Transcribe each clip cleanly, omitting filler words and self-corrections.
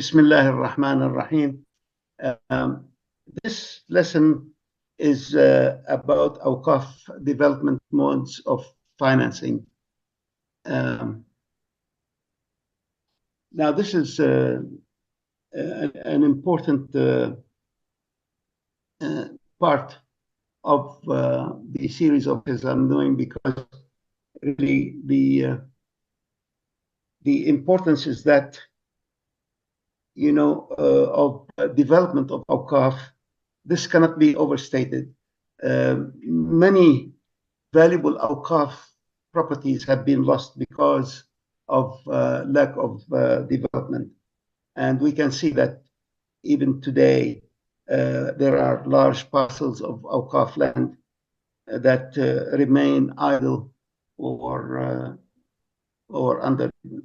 Bismillah ar-Rahman ar-Rahim. This lesson is about Awqaf development modes of financing. Now, this is an important part of the series of this I'm doing, because really the importance is that, of development of Awqaf, this cannot be overstated. Many valuable Awqaf properties have been lost because of lack of development. And we can see that even today, there are large parcels of Awqaf land that remain idle or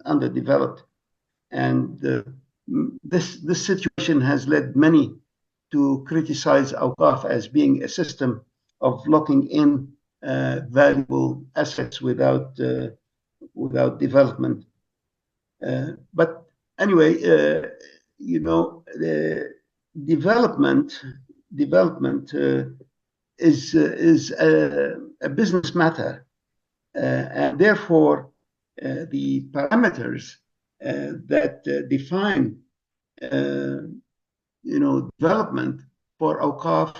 underdeveloped. And this situation has led many to criticize Awqaf as being a system of locking in valuable assets without development. But anyway, the development is a business matter, and therefore the parameters that define development for Awqaf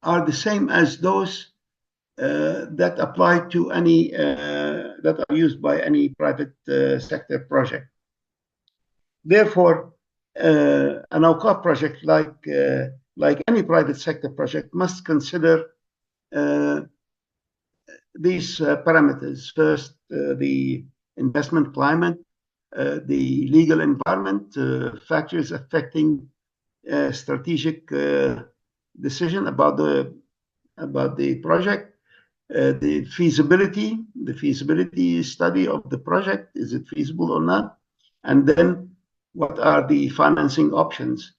are the same as those that apply to any that are used by any private sector project. Therefore, an Awqaf project, like any private sector project, must consider these parameters. First, the investment climate, the legal environment, factors affecting strategic decision about the project, the feasibility study of the project, is it feasible or not, and then what are the financing options,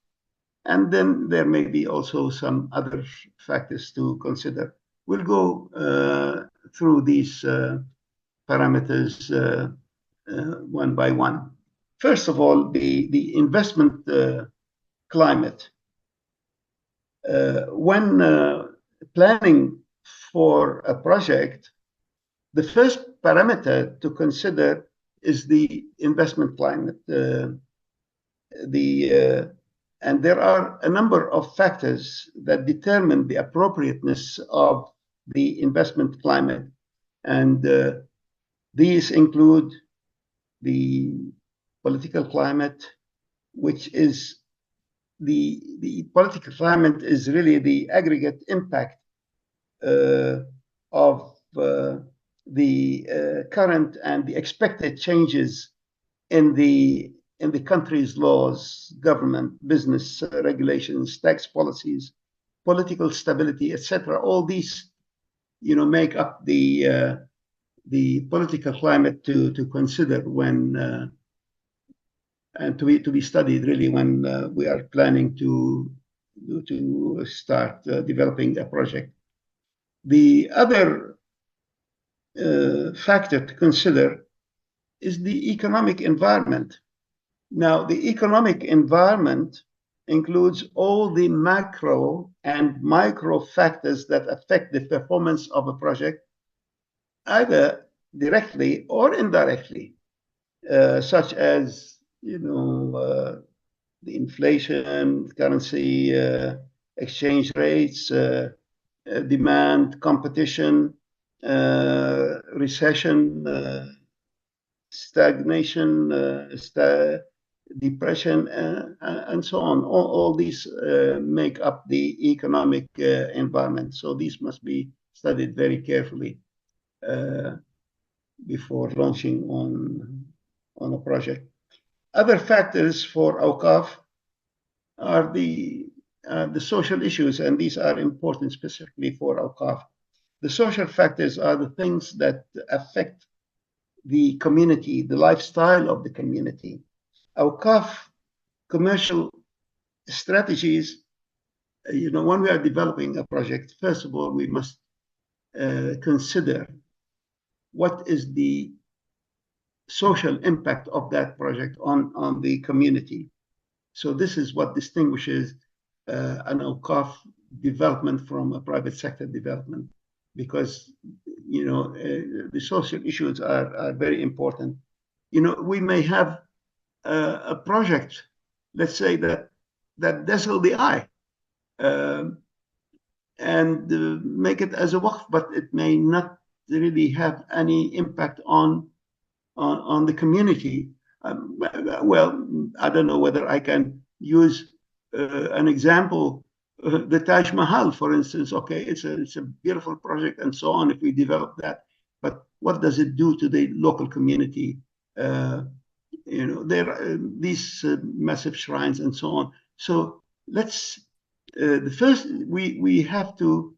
and then there may be also some other factors to consider. We'll go through these parameters one by one. First of all, the investment climate. When planning for a project, the first parameter to consider is the investment climate. And there are a number of factors that determine the appropriateness of the investment climate. And these include the political climate, which is the political climate is really the aggregate impact of the current and the expected changes in the country's laws, government, business regulations, tax policies, political stability, etc. All these, make up the political climate to consider when and to be studied really when we are planning to start developing a project. The other factor to consider is the economic environment. Now, the economic environment includes all the macro and micro factors that affect the performance of a project, either directly or indirectly, such as the inflation, currency, exchange rates, demand, competition, recession, stagnation, depression, and so on. All these make up the economic environment. So these must be studied very carefully before launching on a project. Other factors for Awqaf are the social issues, and these are important specifically for Awqaf. The social factors are the things that affect the community, the lifestyle of the community. Awqaf commercial strategies, when we are developing a project, first of all, we must consider what is the social impact of that project on the community. So this is what distinguishes an Awqaf development from a private sector development, because the social issues are very important. We may have a project, let's say that dazzle the eye, and make it as a waqf, but it may not really have any impact on the community. Well, I don't know whether I can use an example. The Taj Mahal, for instance, okay, it's a beautiful project and so on if we develop that, but what does it do to the local community? There are these massive shrines and so on. So let's the first we have to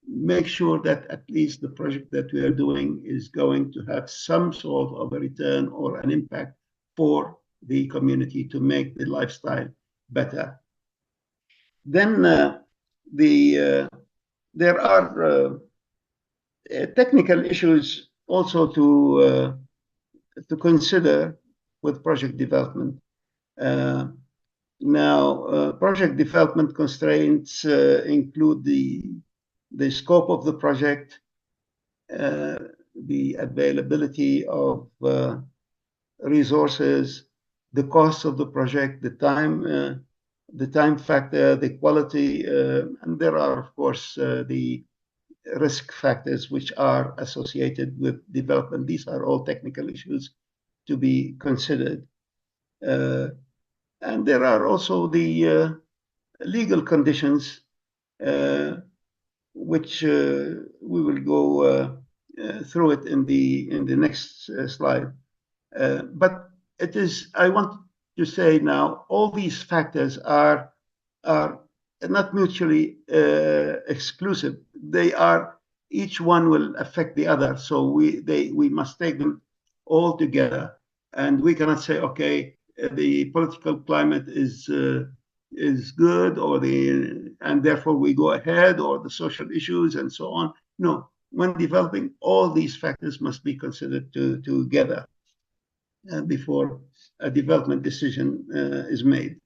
make sure that at least the project that we are doing is going to have some sort of a return or an impact for the community to make the lifestyle better. Then there are technical issues also to consider with project development. Now, project development constraints include the scope of the project, the availability of resources, the cost of the project, the time factor, the quality, and there are, of course, the risk factors which are associated with development. These are all technical issues to be considered. And there are also the legal conditions, which we will go through it in the next slide. But it is, I want to say now, all these factors are not mutually exclusive. They are, each one will affect the other. So we must take them all together, and we cannot say, okay, the political climate is good, and therefore we go ahead, or the social issues and so on. No, when developing, all these factors must be considered together before a development decision is made.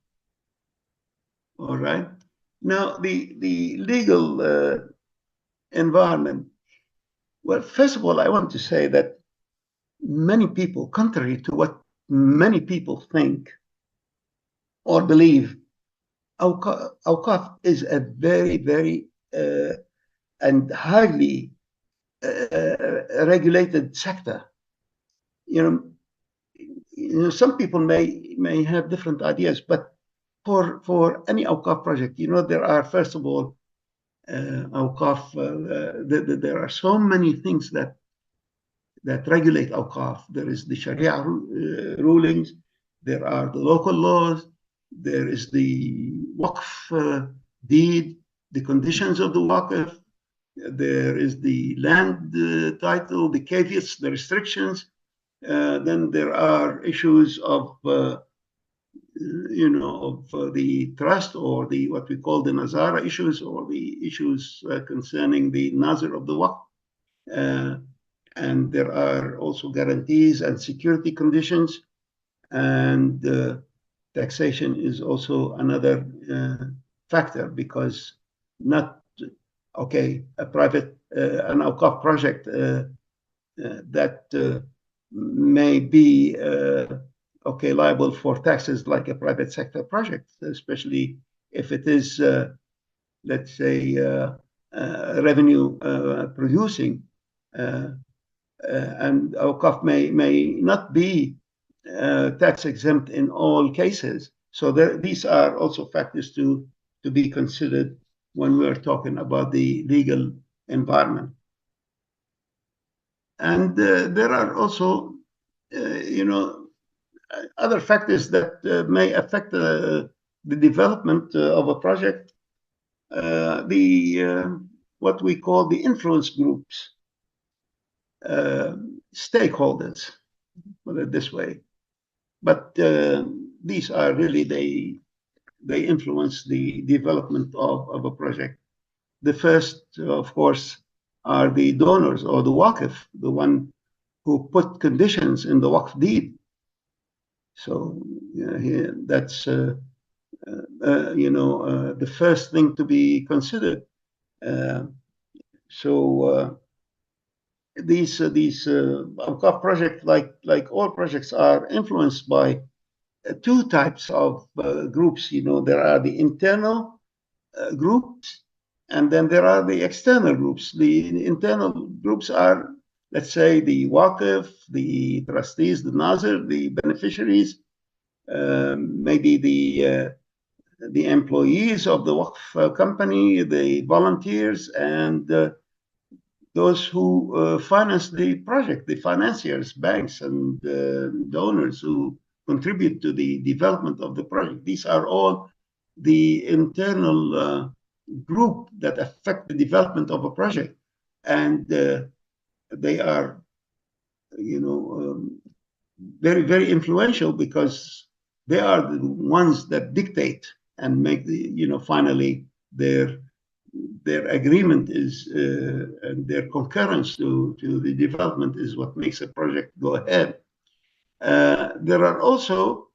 All right. Now, the legal environment. Well, first of all, I want to say that many people, contrary to what many people think or believe, Awqaf is a very, very and highly regulated sector. Some people may have different ideas, but for any Awqaf project, there are, first of all, Awqaf. There are so many things that regulate Awqaf. There is the Sharia rulings, there are the local laws, there is the Waqf deed, the conditions of the Waqf, there is the land title, the caveats, the restrictions. Then there are issues of the trust, or the what we call the Nazara issues, or the issues concerning the Nazir of the Waqf. And there are also guarantees and security conditions, and taxation is also another factor, because not, okay, a private, an Awqaf project that may be okay, liable for taxes like a private sector project, especially if it is, let's say, revenue producing. And Awqaf may not be tax exempt in all cases. So these are also factors to be considered when we're talking about the legal environment. And there are also, other factors that may affect the development of a project. What we call the influence groups, stakeholders, put it this way. But these are really, they influence the development of a project. The first, of course, are the donors or the Waqf, the one who put conditions in the Waqf deed. So that's the first thing to be considered. These Awqaf projects, like all projects, are influenced by two types of groups. There are the internal groups, and then there are the external groups. The internal groups are, let's say, the Waqif, the trustees, the Nazir, the beneficiaries, maybe the employees of the Waqf company, the volunteers, and those who finance the project, the financiers, banks, and donors who contribute to the development of the project. These are all the internal group that affect the development of a project, and they are, very, very influential because they are the ones that dictate and make finally their agreement is and their concurrence to the development is what makes a project go ahead. There are also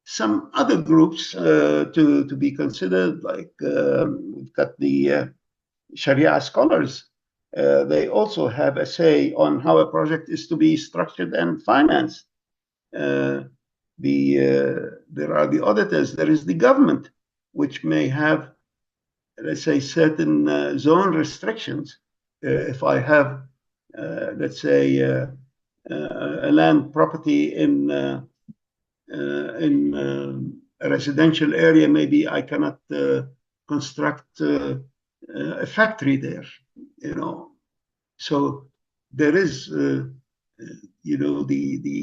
some other groups to be considered, like we've got the Sharia scholars. They also have a say on how a project is to be structured and financed. There are the auditors. There is the government, which may have, let's say, certain zone restrictions. If I have, let's say, a land property in a residential area, maybe I cannot construct a factory there. So there is, the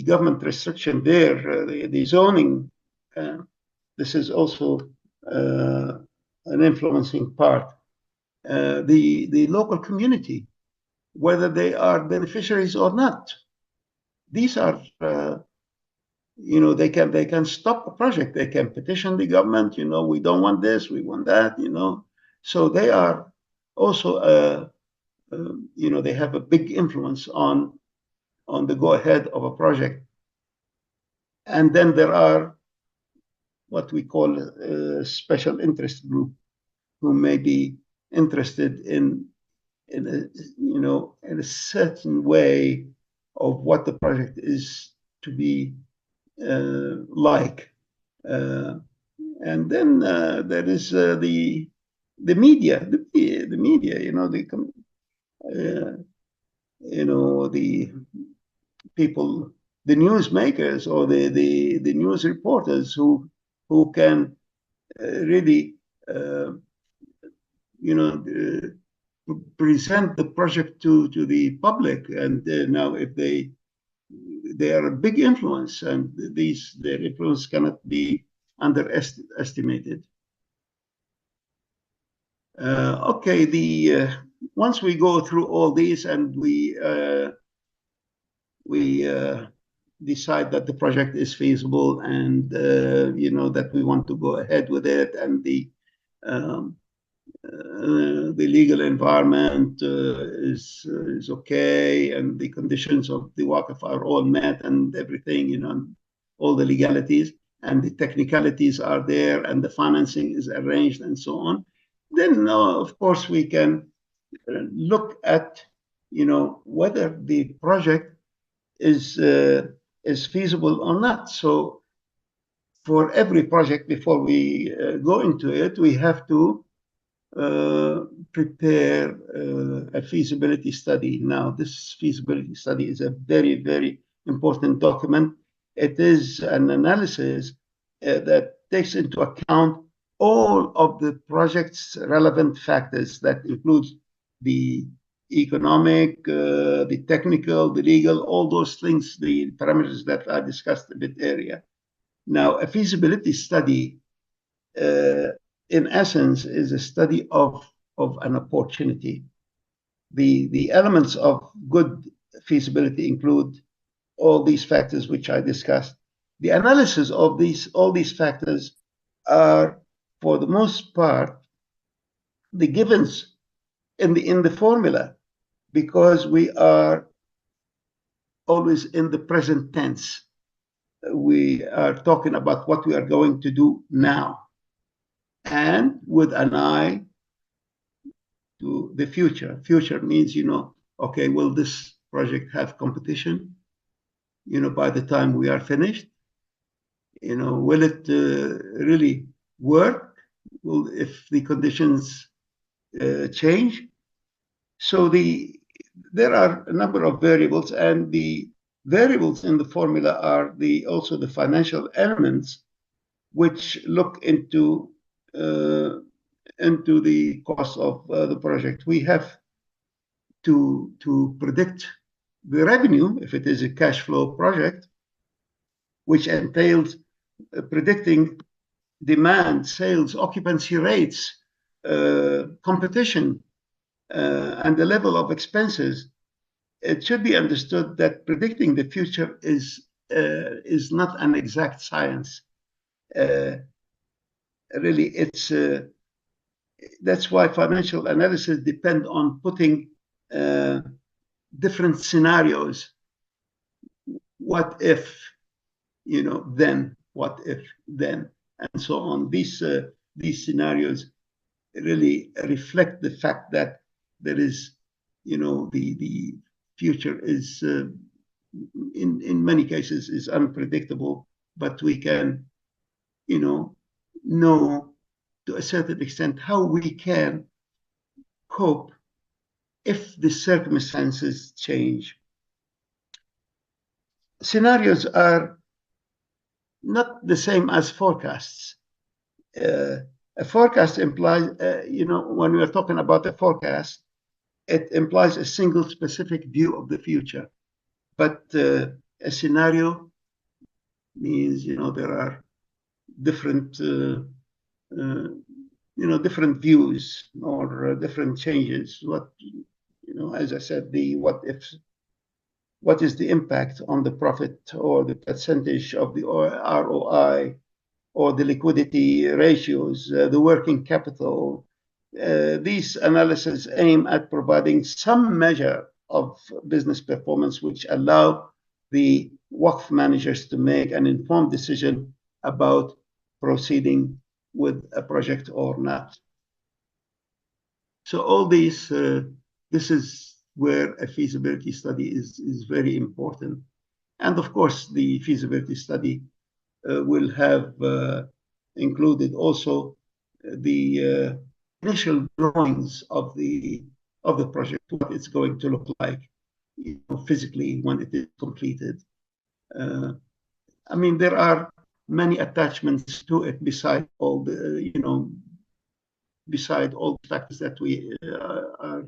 government restriction there, the zoning. This is also an influencing part. The local community, whether they are beneficiaries or not, these are, they can stop a project. They can petition the government. We don't want this, we want that. So they are also, they have a big influence on the go ahead of a project. And then there are what we call a special interest group, who may be interested in a certain way of what the project is to be like. And then there is the media, the media, the people, the newsmakers, or the news reporters who can really present the project to the public. And now, if they are a big influence, and their influence cannot be underestimated. Okay, once we go through all these and we decide that the project is feasible, and that we want to go ahead with it, and the legal environment is okay, and the conditions of the Waqf are all met, and everything, and all the legalities and the technicalities are there, and the financing is arranged, and so on. Then, of course, we can look at, whether the project is feasible or not. So, for every project, before we go into it, we have to prepare a feasibility study. Now, this feasibility study is a very, very important document. It is an analysis that takes into account all of the project's relevant factors. That includes the economic, the technical, the legal, all those things, the parameters that I discussed a bit earlier. Now, a feasibility study, in essence, is a study of an opportunity. The elements of good feasibility include all these factors which I discussed. The analysis of all these factors are, for the most part, the givens in the formula, because we are always in the present tense. We are talking about what we are going to do now, and with an eye to the future. Future means, okay, will this project have competition, by the time we are finished? Will it really work? If the conditions change? So there are a number of variables, and the variables in the formula are also the financial elements, which look into the cost of the project. We have to predict the revenue if it is a cash flow project, which entails predicting demand, sales, occupancy rates, competition, and the level of expenses. It should be understood that predicting the future is not an exact science. Really, that's why financial analysis depend on putting different scenarios. What if, then? What if, then? And so on. These scenarios really reflect the fact that there is, the future is, in many cases, is unpredictable, but we can, know to a certain extent how we can cope if the circumstances change. Scenarios are not the same as forecasts. A forecast implies, when we are talking about a forecast, it implies a single specific view of the future. But a scenario means, there are different, different views or different changes. As I said, the what ifs. What is the impact on the profit or the percentage of the ROI or the liquidity ratios, the working capital? These analyses aim at providing some measure of business performance, which allow the Waqf managers to make an informed decision about proceeding with a project or not. So all these, this is where a feasibility study is very important. And of course, the feasibility study will have included also the initial drawings of the project, what it's going to look like, physically when it is completed. I mean, there are many attachments to it beside all the, beside all the factors that we are,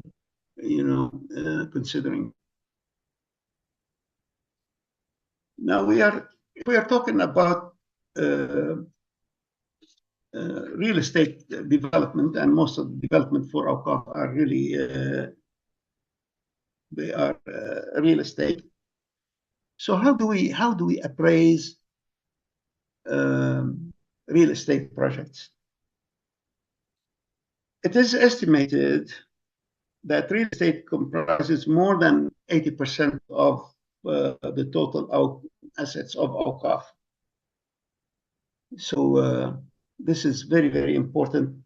considering. Now we are talking about real estate development, and most of the development for Awqaf are really they are real estate. So how do we appraise real estate projects? It is estimated that real estate comprises more than 80% of the total assets of Awqaf. So this is very, very important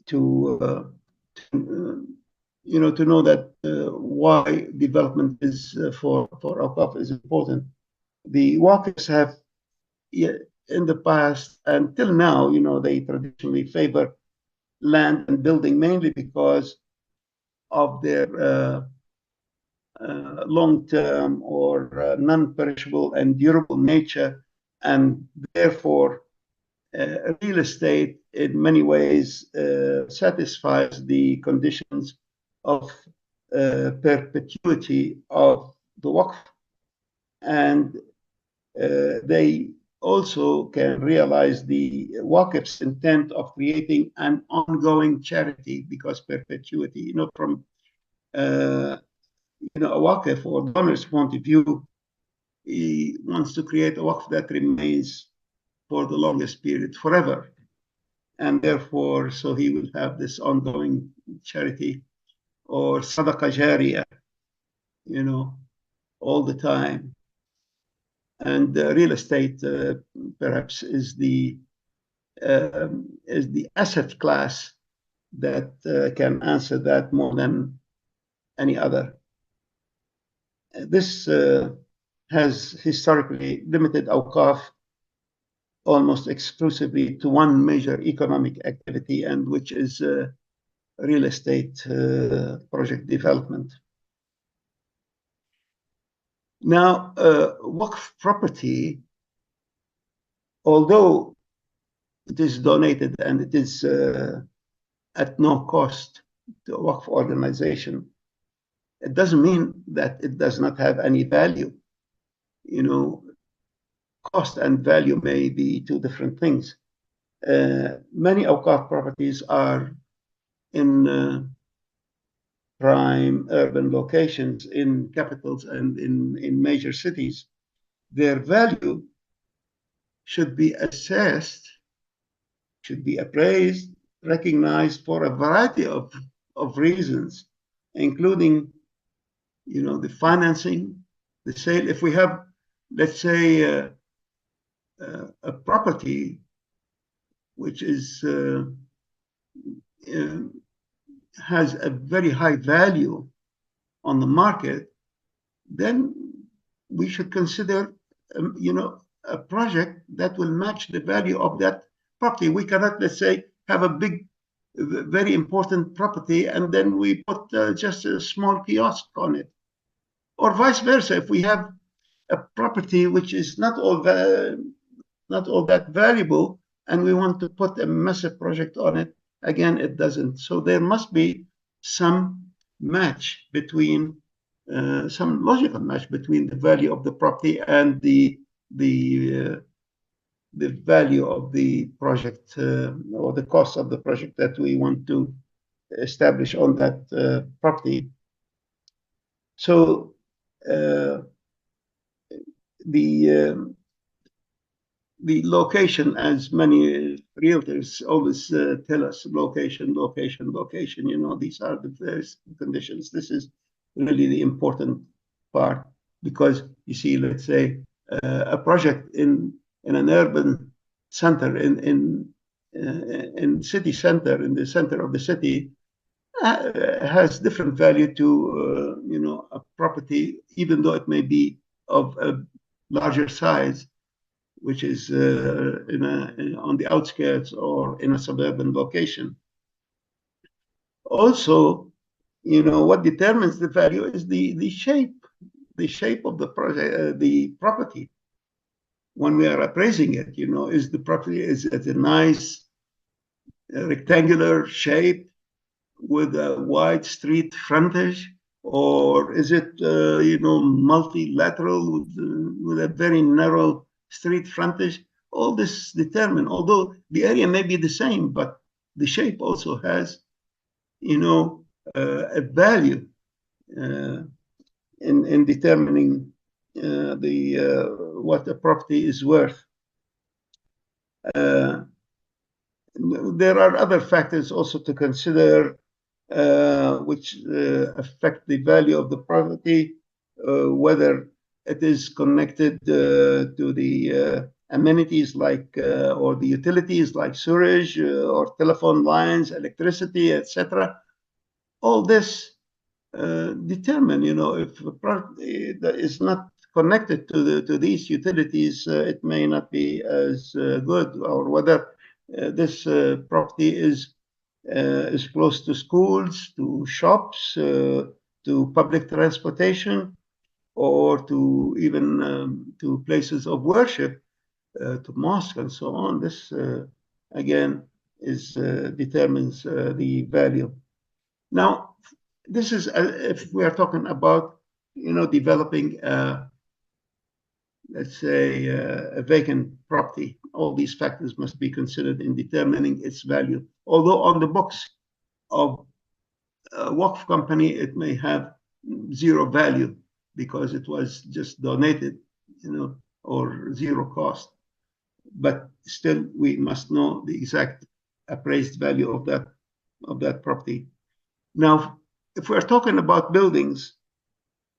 to know that why development is for Awqaf is important. The Waqfs have, in the past until now, they traditionally favor land and building mainly because of their long-term or non-perishable and durable nature, and therefore real estate in many ways satisfies the conditions of perpetuity of the Waqf, and they also can realize the Waqf's intent of creating an ongoing charity, because perpetuity, from a Waqf or donor's point of view, he wants to create a Waqf that remains for the longest period, forever. And therefore, so he will have this ongoing charity or sadaqah jariyah. all the time. And real estate perhaps is the asset class that can answer that more than any other. This has historically limited Awqaf almost exclusively to one major economic activity, and which is real estate project development. Now, Waqf property, although it is donated and it is at no cost to a Waqf organization, it doesn't mean that it does not have any value. Cost and value may be two different things. Many Awqaf properties are in prime urban locations, in capitals and in major cities. Their value should be assessed, should be appraised, recognized for a variety of reasons, including the financing, the sale. If we have, let's say, a property which is has a very high value on the market, then we should consider a project that will match the value of that property. We cannot, let's say, have a big, very important property and then we put just a small kiosk on it, or vice versa. If we have a property which is not all that valuable and we want to put a massive project on it, again, it doesn't. So there must be some match between, some logical match between the value of the property and the value of the project or the cost of the project that we want to establish on that property. So the location, as many realtors always tell us, location, location, location, these are the various conditions. This is really the important part, because you see, let's say, a project in an urban center, in city center, in the center of the city, has different value to, a property, even though it may be of a larger size, which is on the outskirts or in a suburban location. Also, what determines the value is the shape of the project, the property. When we are appraising it, is the property, is it a nice rectangular shape with a wide street frontage, or is it multilateral with a very narrow street frontage? All this determine, although the area may be the same, but the shape also has, a value in determining what the property is worth. There are other factors also to consider, which affect the value of the property, whether it is connected to the amenities like or the utilities like sewage or telephone lines, electricity, etc. All this determine, if a property that is not connected to these utilities, it may not be as good, or whether this property is close to schools, to shops, to public transportation, or to even to places of worship, to mosque and so on. This again determines the value. Now, this is if we are talking about developing let's say a vacant property. All these factors must be considered in determining its value. Although on the books of a Waqf company, it may have zero value because it was just donated, or zero cost. But still, we must know the exact appraised value of that property. Now, if we're talking about buildings,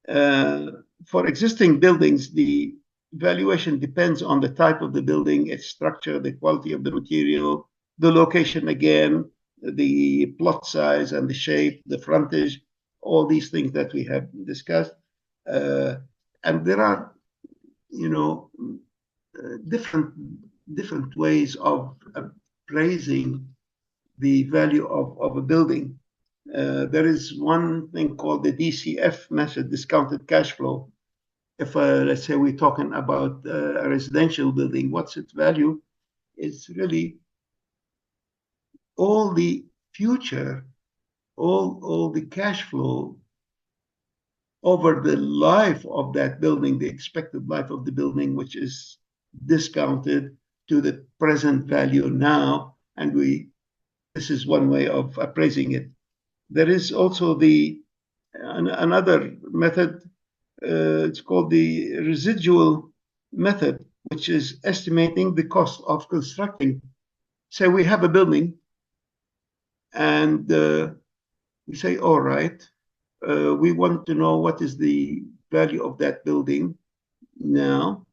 For existing buildings, the valuation depends on the type of the building, its structure, the quality of the material, the location again, the plot size and the shape, the frontage, all these things that we have discussed. And there are, different ways of appraising the value of a building. There is one thing called the DCF method, discounted cash flow. If, let's say, we're talking about a residential building, what's its value? It's really all the future, all the cash flow over the life of that building, the expected life of the building, which is discounted to the present value now. And this is one way of appraising it. There is also another method, it's called the residual method, which is estimating the cost of constructing. Say we have a building and we say, all right, we want to know what is the value of that building now.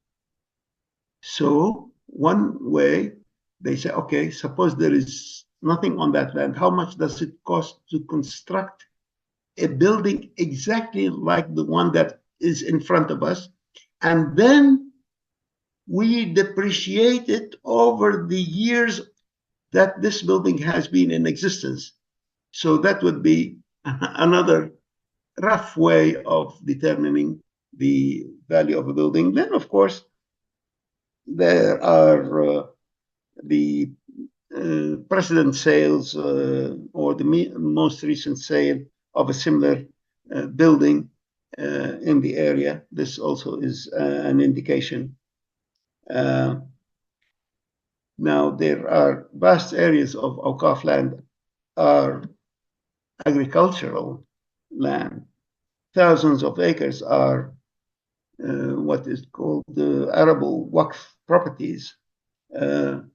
So one way, they say, okay, suppose there is nothing on that land. How much does it cost to construct a building exactly like the one that is in front of us? And then we depreciate it over the years that this building has been in existence. So that would be another rough way of determining the value of a building. Then, of course, there are the precedent sales or the most recent sale of a similar building in the area. This also is an indication. Now, there are vast areas of Awqaf land are agricultural land. Thousands of acres are what is called the arable Waqf properties. And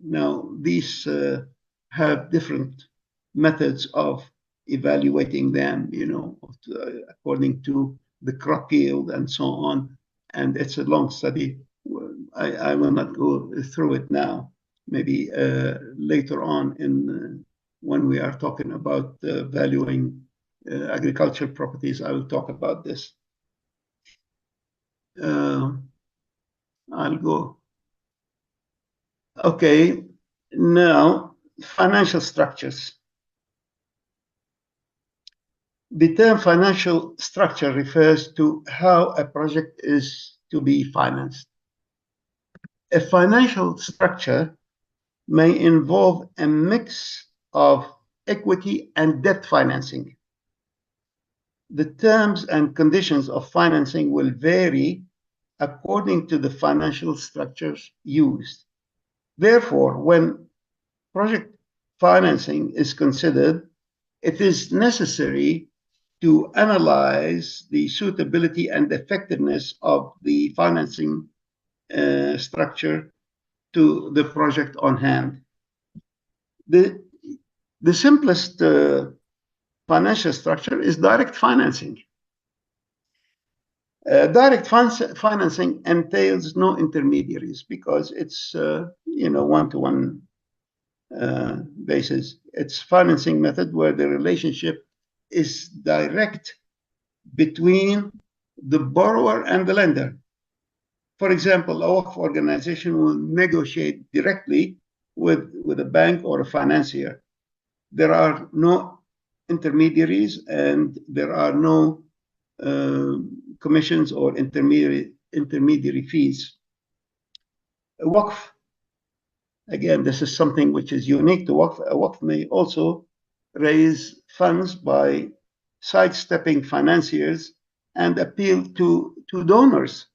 now these have different methods of evaluating them, according to the crop yield and so on. And it's a long study. I will not go through it now. Maybe later on when we are talking about valuing agricultural properties, I will talk about this. I'll go. Okay, now financial structures. The term financial structure refers to how a project is to be financed. A financial structure may involve a mix of equity and debt financing. The terms and conditions of financing will vary according to the financial structures used. Therefore, when project financing is considered, it is necessary to analyze the suitability and effectiveness of the financing structure to the project on hand. The simplest financial structure is direct financing. Direct financing entails no intermediaries because it's one-to-one basis. It's financing method where the relationship is direct between the borrower and the lender. For example, a Waqf organization will negotiate directly with a bank or a financier. There are no intermediaries and there are no commissions or intermediary fees. A Waqf, again, this is something which is unique to Waqf. A Waqf may also raise funds by sidestepping financiers and appeal to donors,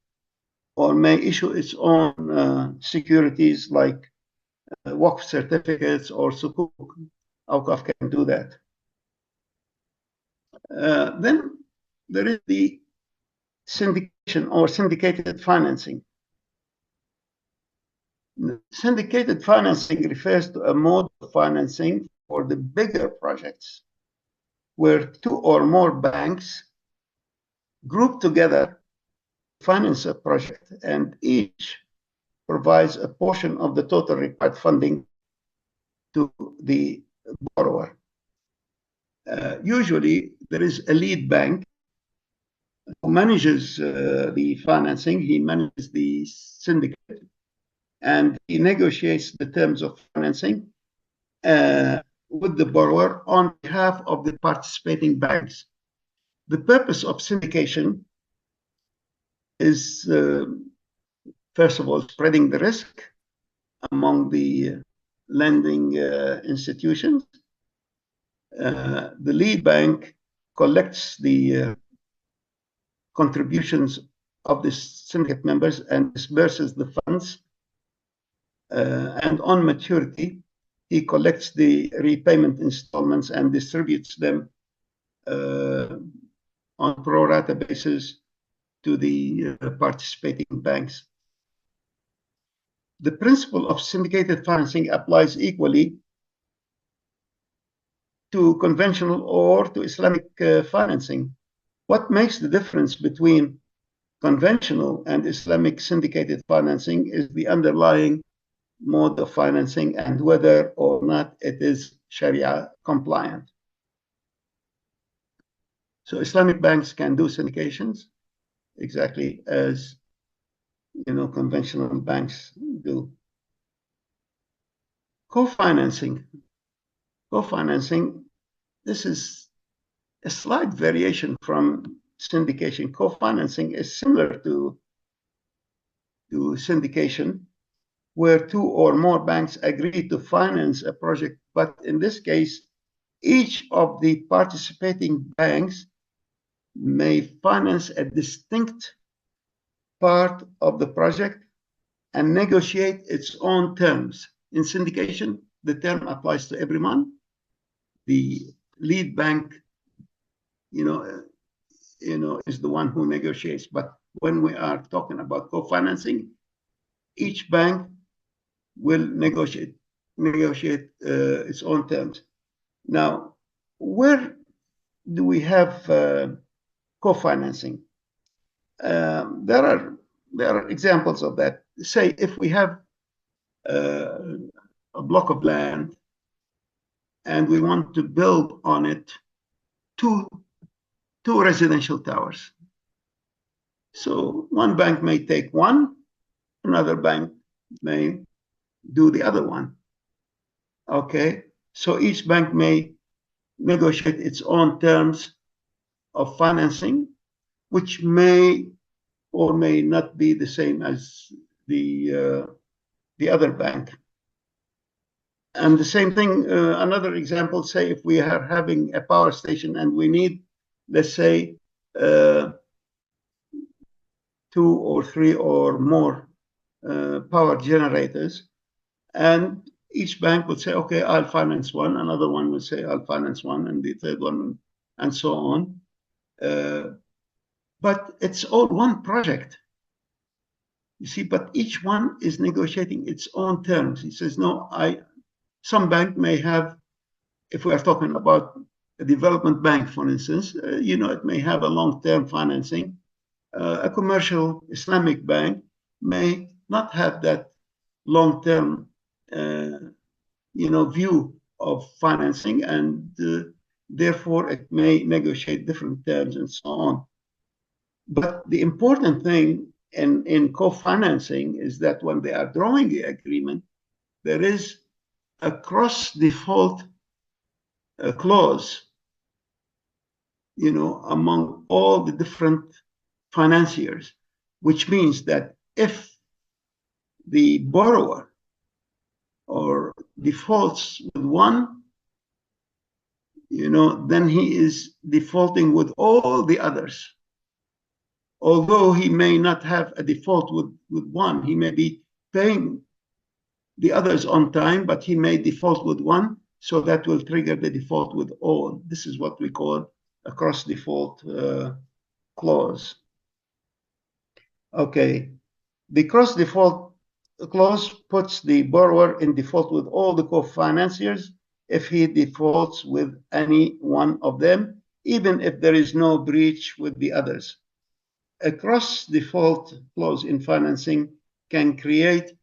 or may issue its own securities like Waqf certificates or sukuk. Awqaf can do that. Then there is the syndication or syndicated financing. Syndicated financing refers to a mode of financing for the bigger projects where two or more banks group together to finance a project, and each provides a portion of the total required funding to the borrower. Usually, there is a lead bank who manages the financing. He manages the syndicate, and he negotiates the terms of financing with the borrower on behalf of the participating banks. The purpose of syndication is, first of all, spreading the risk among the lending institutions. The lead bank collects the contributions of the syndicate members and disperses the funds. And on maturity, he collects the repayment installments and distributes them on pro rata basis to the participating banks. The principle of syndicated financing applies equally to conventional or to Islamic financing. What makes the difference between conventional and Islamic syndicated financing is the underlying mode of financing and whether or not it is Sharia compliant. So Islamic banks can do syndications exactly as conventional banks do. Co-financing. Co-financing, this is a slight variation from syndication. Co-financing is similar to syndication, where two or more banks agree to finance a project. But in this case, each of the participating banks may finance a distinct part of the project and negotiate its own terms. In syndication, the term applies to everyone. The lead bank, is the one who negotiates. But when we are talking about co-financing, each bank will negotiate its own terms. Now, where do we have co-financing? There are examples of that. Say if we have a block of land and we want to build on it two residential towers. So one bank may take one, another bank may do the other one. Okay, so each bank may negotiate its own terms of financing, which may or may not be the same as the other bank. And the same thing, another example, say if we are having a power station and we need, let's say, 2 or 3 or more power generators, and each bank would say, okay, I'll finance one, another one would say, I'll finance one, and the third one, and so on. But it's all one project. You see, but each one is negotiating its own terms. He says, no, some bank may have, if we are talking about a development bank, for instance, it may have a long-term financing. A commercial Islamic bank may not have that long-term, view of financing, and therefore it may negotiate different terms and so on. But the important thing in co-financing is that when they are drawing the agreement, there is a cross-default clause, among all the different financiers, which means that if the borrower or defaults with one, then he is defaulting with all the others. Although he may not have a default with one, he may be paying the others on time, but he may default with one, so that will trigger the default with all. This is what we call a cross-default clause. Okay, the cross-default clause puts the borrower in default with all the co-financiers if he defaults with any one of them, even if there is no breach with the others. A cross-default clause in financing can create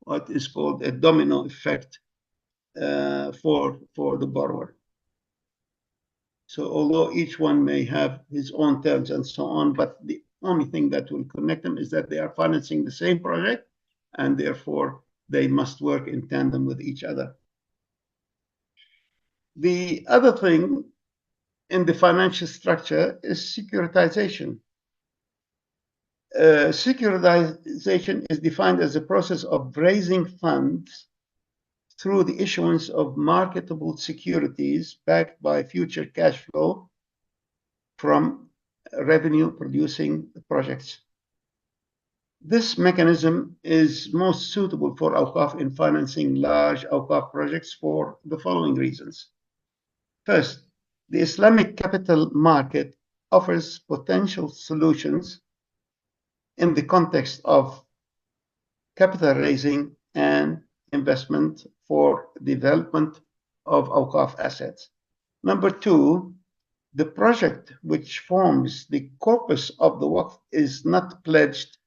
what is called a domino effect for the borrower. So although each one may have his own terms and so on, but the only thing that will connect them is that they are financing the same project, and therefore they must work in tandem with each other. The other thing in the financial structure is securitization. Securitization is defined as a process of raising funds through the issuance of marketable securities backed by future cash flow from revenue-producing projects. This mechanism is most suitable for Awqaf in financing large Awqaf projects for the following reasons. First, the Islamic capital market offers potential solutions in the context of capital raising and investment for development of Awqaf assets. Number two, the project which forms the corpus of the Waqf is not pledged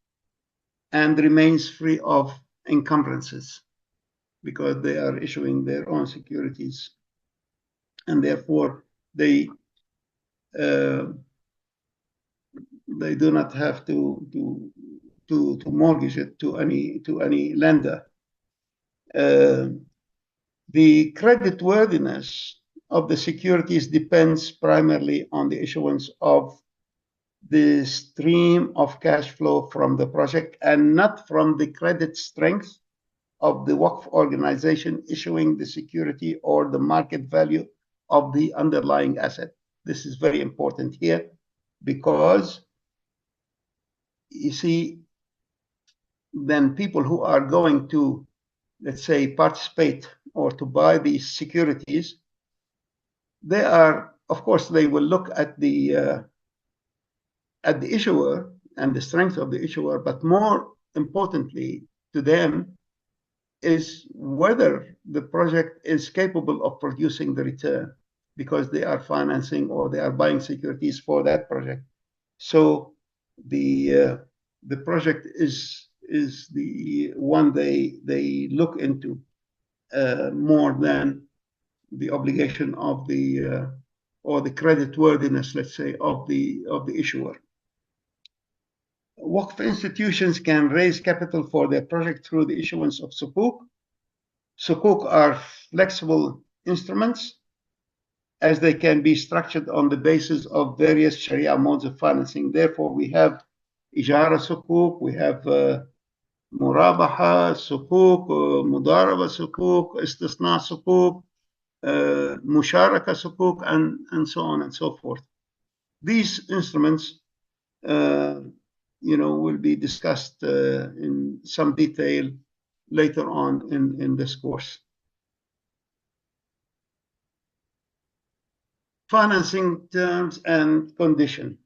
and remains free of encumbrances because they are issuing their own securities, and therefore they do not have to mortgage it to any lender. The creditworthiness of the securities depends primarily on the issuance of the stream of cash flow from the project and not from the credit strength of the Waqf organization issuing the security or the market value of the underlying asset. This is very important here because you see, then people who are going to, let's say, participate or to buy these securities, they are, of course, they will look at the issuer and the strength of the issuer, but more importantly to them is whether the project is capable of producing the return because they are financing or they are buying securities for that project. So the project is the one they look into more than the obligation of the or the creditworthiness, let's say, of the issuer. Waqf institutions can raise capital for their project through the issuance of sukuk. Sukuk are flexible instruments as they can be structured on the basis of various Sharia modes of financing. Therefore, we have ijara sukuk, we have murabaha sukuk, mudaraba sukuk, istisna sukuk, musharaka sukuk, and so on and so forth. These instruments will be discussed in some detail later on in this course. Financing terms and condition.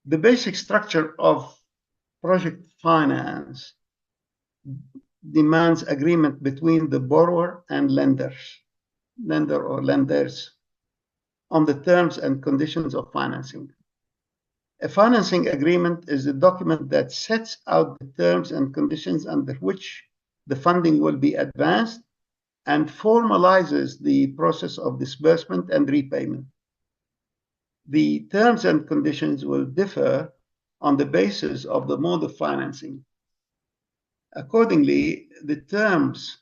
The basic structure of project finance demands agreement between the borrower and lender or lenders on the terms and conditions of financing. A financing agreement is a document that sets out the terms and conditions under which the funding will be advanced and formalizes the process of disbursement and repayment. The terms and conditions will differ on the basis of the mode of financing. Accordingly, the terms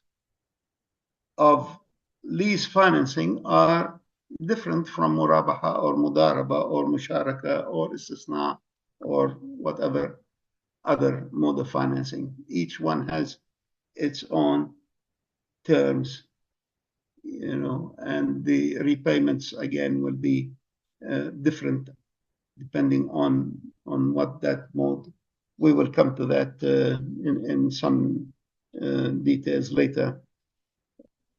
of lease financing are different from murabaha or mudaraba or musharaka or istisna or whatever other mode of financing. Each one has its own terms, and the repayments again will be different depending on what that mode. We will come to that in some details later.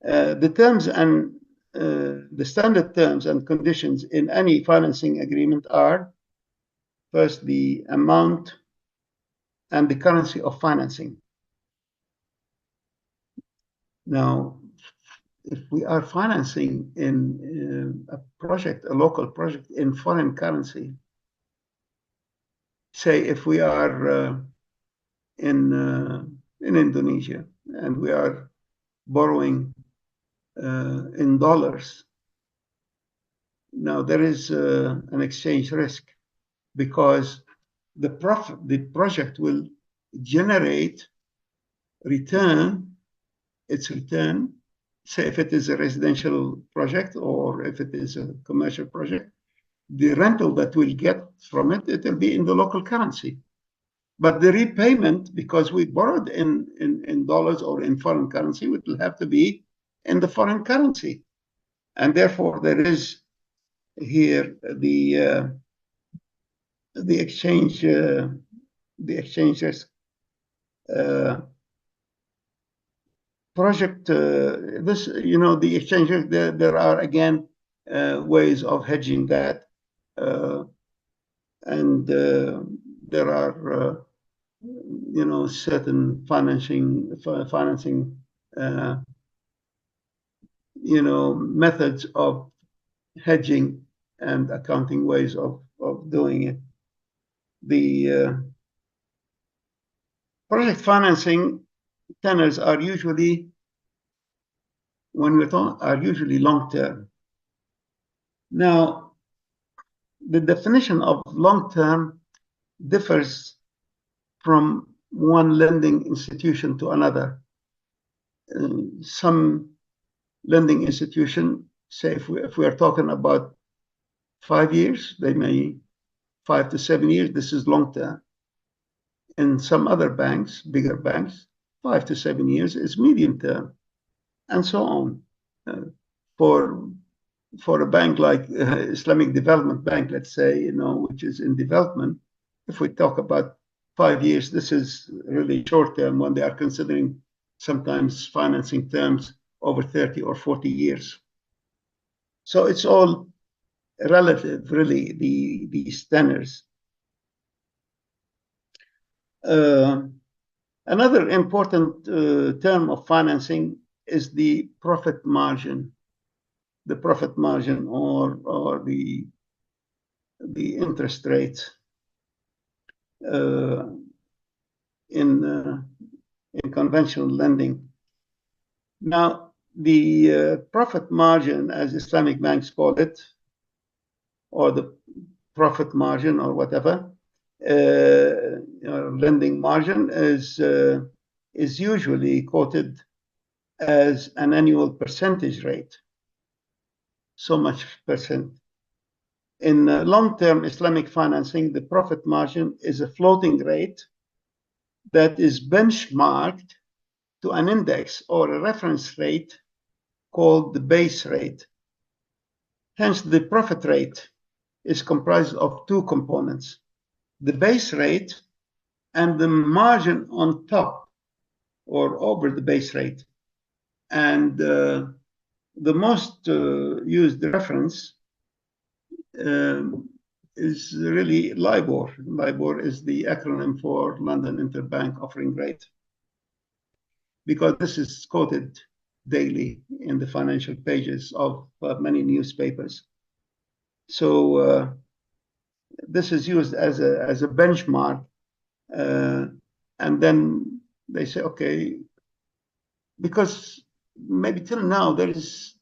The terms and the standard terms and conditions in any financing agreement are first the amount and the currency of financing. Now, if we are financing in a project, a local project in foreign currency, say if we are in Indonesia and we are borrowing in dollars, now there is an exchange risk because the project will generate its return, say if it is a residential project or if it is a commercial project, the rental that we'll get from it, it will be in the local currency. But the repayment, because we borrowed in dollars or in foreign currency, it will have to be in the foreign currency. And therefore, there is here the exchange risk. Project, the exchange risk, there are again ways of hedging that. And there are certain financing methods of hedging and accounting ways of doing it. The project financing tenors are usually, when we're talking, are usually long term. Now, the definition of long term differs from one lending institution to another. Some lending institution, say if we are talking about 5 years, they may 5 to 7 years, this is long term. In some other banks, bigger banks, 5 to 7 years is medium term, and so on. For a bank like Islamic Development Bank, let's say, which is in development, if we talk about 5 years, this is really short term when they are considering sometimes financing terms over 30 or 40 years. So it's all relative, really, these tenors. Another important term of financing is the profit margin. The profit margin or the interest rate in conventional lending. Now, the profit margin, as Islamic banks call it, or the profit margin or whatever, lending margin is usually quoted as an annual percentage rate. So much percent. In long-term Islamic financing, the profit margin is a floating rate that is benchmarked to an index or a reference rate called the base rate. Hence, the profit rate is comprised of two components, the base rate and the margin on top or over the base rate. And the most used reference is really LIBOR. LIBOR is the acronym for London Interbank Offering Rate, because this is quoted daily in the financial pages of many newspapers. So this is used as a benchmark, and then they say, okay, because maybe till now there is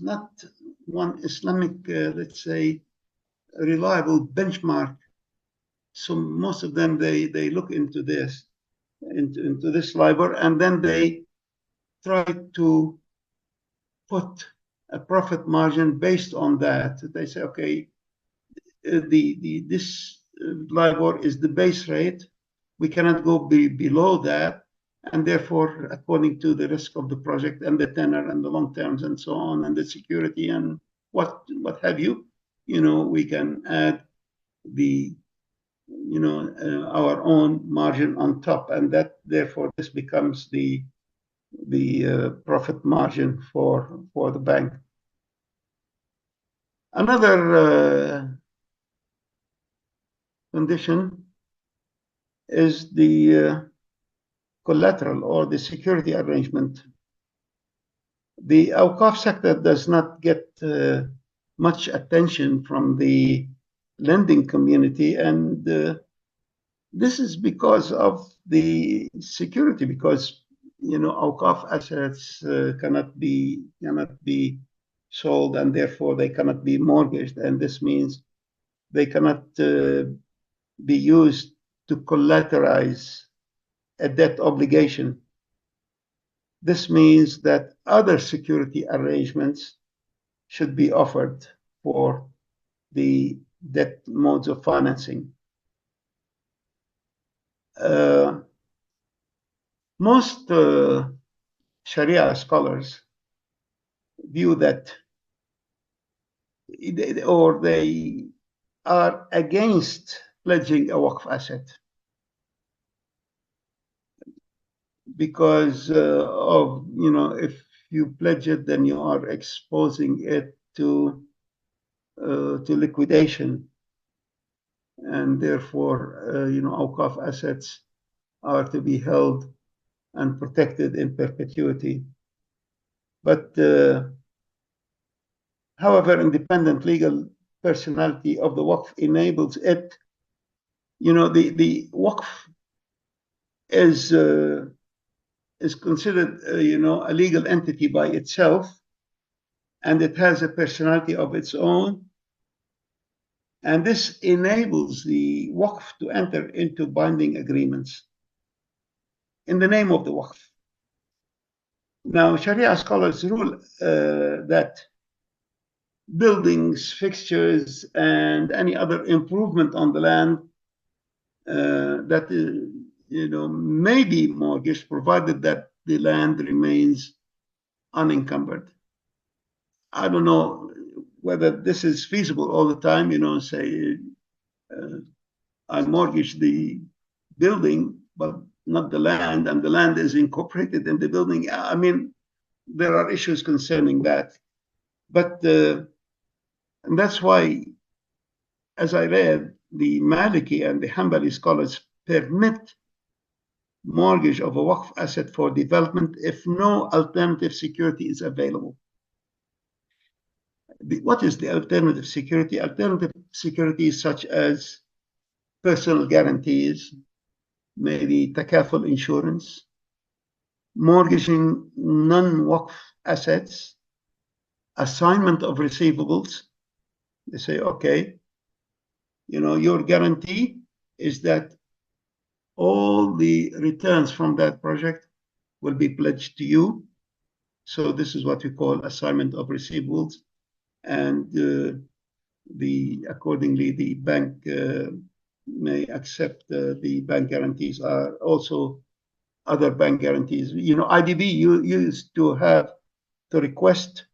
not one Islamic, let's say, reliable benchmark. So most of them they look into this LIBOR, and then they try to put a profit margin based on that. They say, okay, this LIBOR is the base rate. We cannot go below that, and therefore, according to the risk of the project and the tenor and the long terms and so on, and the security and what have you, we can add the our own margin on top, and that therefore this becomes the profit margin for the bank. Another condition is the collateral or the security arrangement. The Awqaf sector does not get much attention from the lending community, and This is because of the security, because Awqaf assets cannot be sold, and therefore they cannot be mortgaged, and this means they cannot be used to collateralize a debt obligation. This means that other security arrangements should be offered for the debt modes of financing. Most Sharia scholars view that, or they are against pledging a Waqf asset because of, if you pledge it, then you are exposing it to liquidation, and therefore, Awqaf assets are to be held and protected in perpetuity. But however, independent legal personality of the Waqf enables it. The Waqf is considered, a legal entity by itself, and it has a personality of its own. And this enables the Waqf to enter into binding agreements in the name of the Waqf. Now, Sharia scholars rule that buildings, fixtures, and any other improvement on the land that may be mortgaged, provided that the land remains unencumbered. I don't know whether this is feasible all the time. Say I mortgage the building, but not the land, and the land is incorporated in the building. I mean, there are issues concerning that, but and that's why, as I read, the Maliki and the Hanbali scholars permit mortgage of a Waqf asset for development if no alternative security is available. What is the alternative security? Alternative securities such as personal guarantees, maybe takaful insurance, mortgaging non-Waqf assets, assignment of receivables. They say, okay, your guarantee is that all the returns from that project will be pledged to you. So this is what we call assignment of receivables. And accordingly, the bank may accept the bank guarantees. Are also other bank guarantees. IDB used to have to request,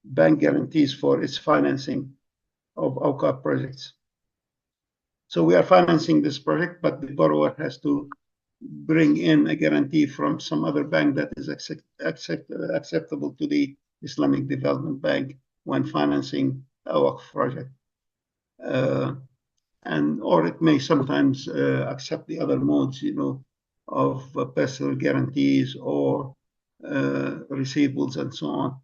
bank guarantees for its financing of Awqaf projects. So we are financing this project, but the borrower has to bring in a guarantee from some other bank that is acceptable to the Islamic Development Bank when financing a Waqf project. Or it may sometimes accept the other modes, of personal guarantees or receivables and so on.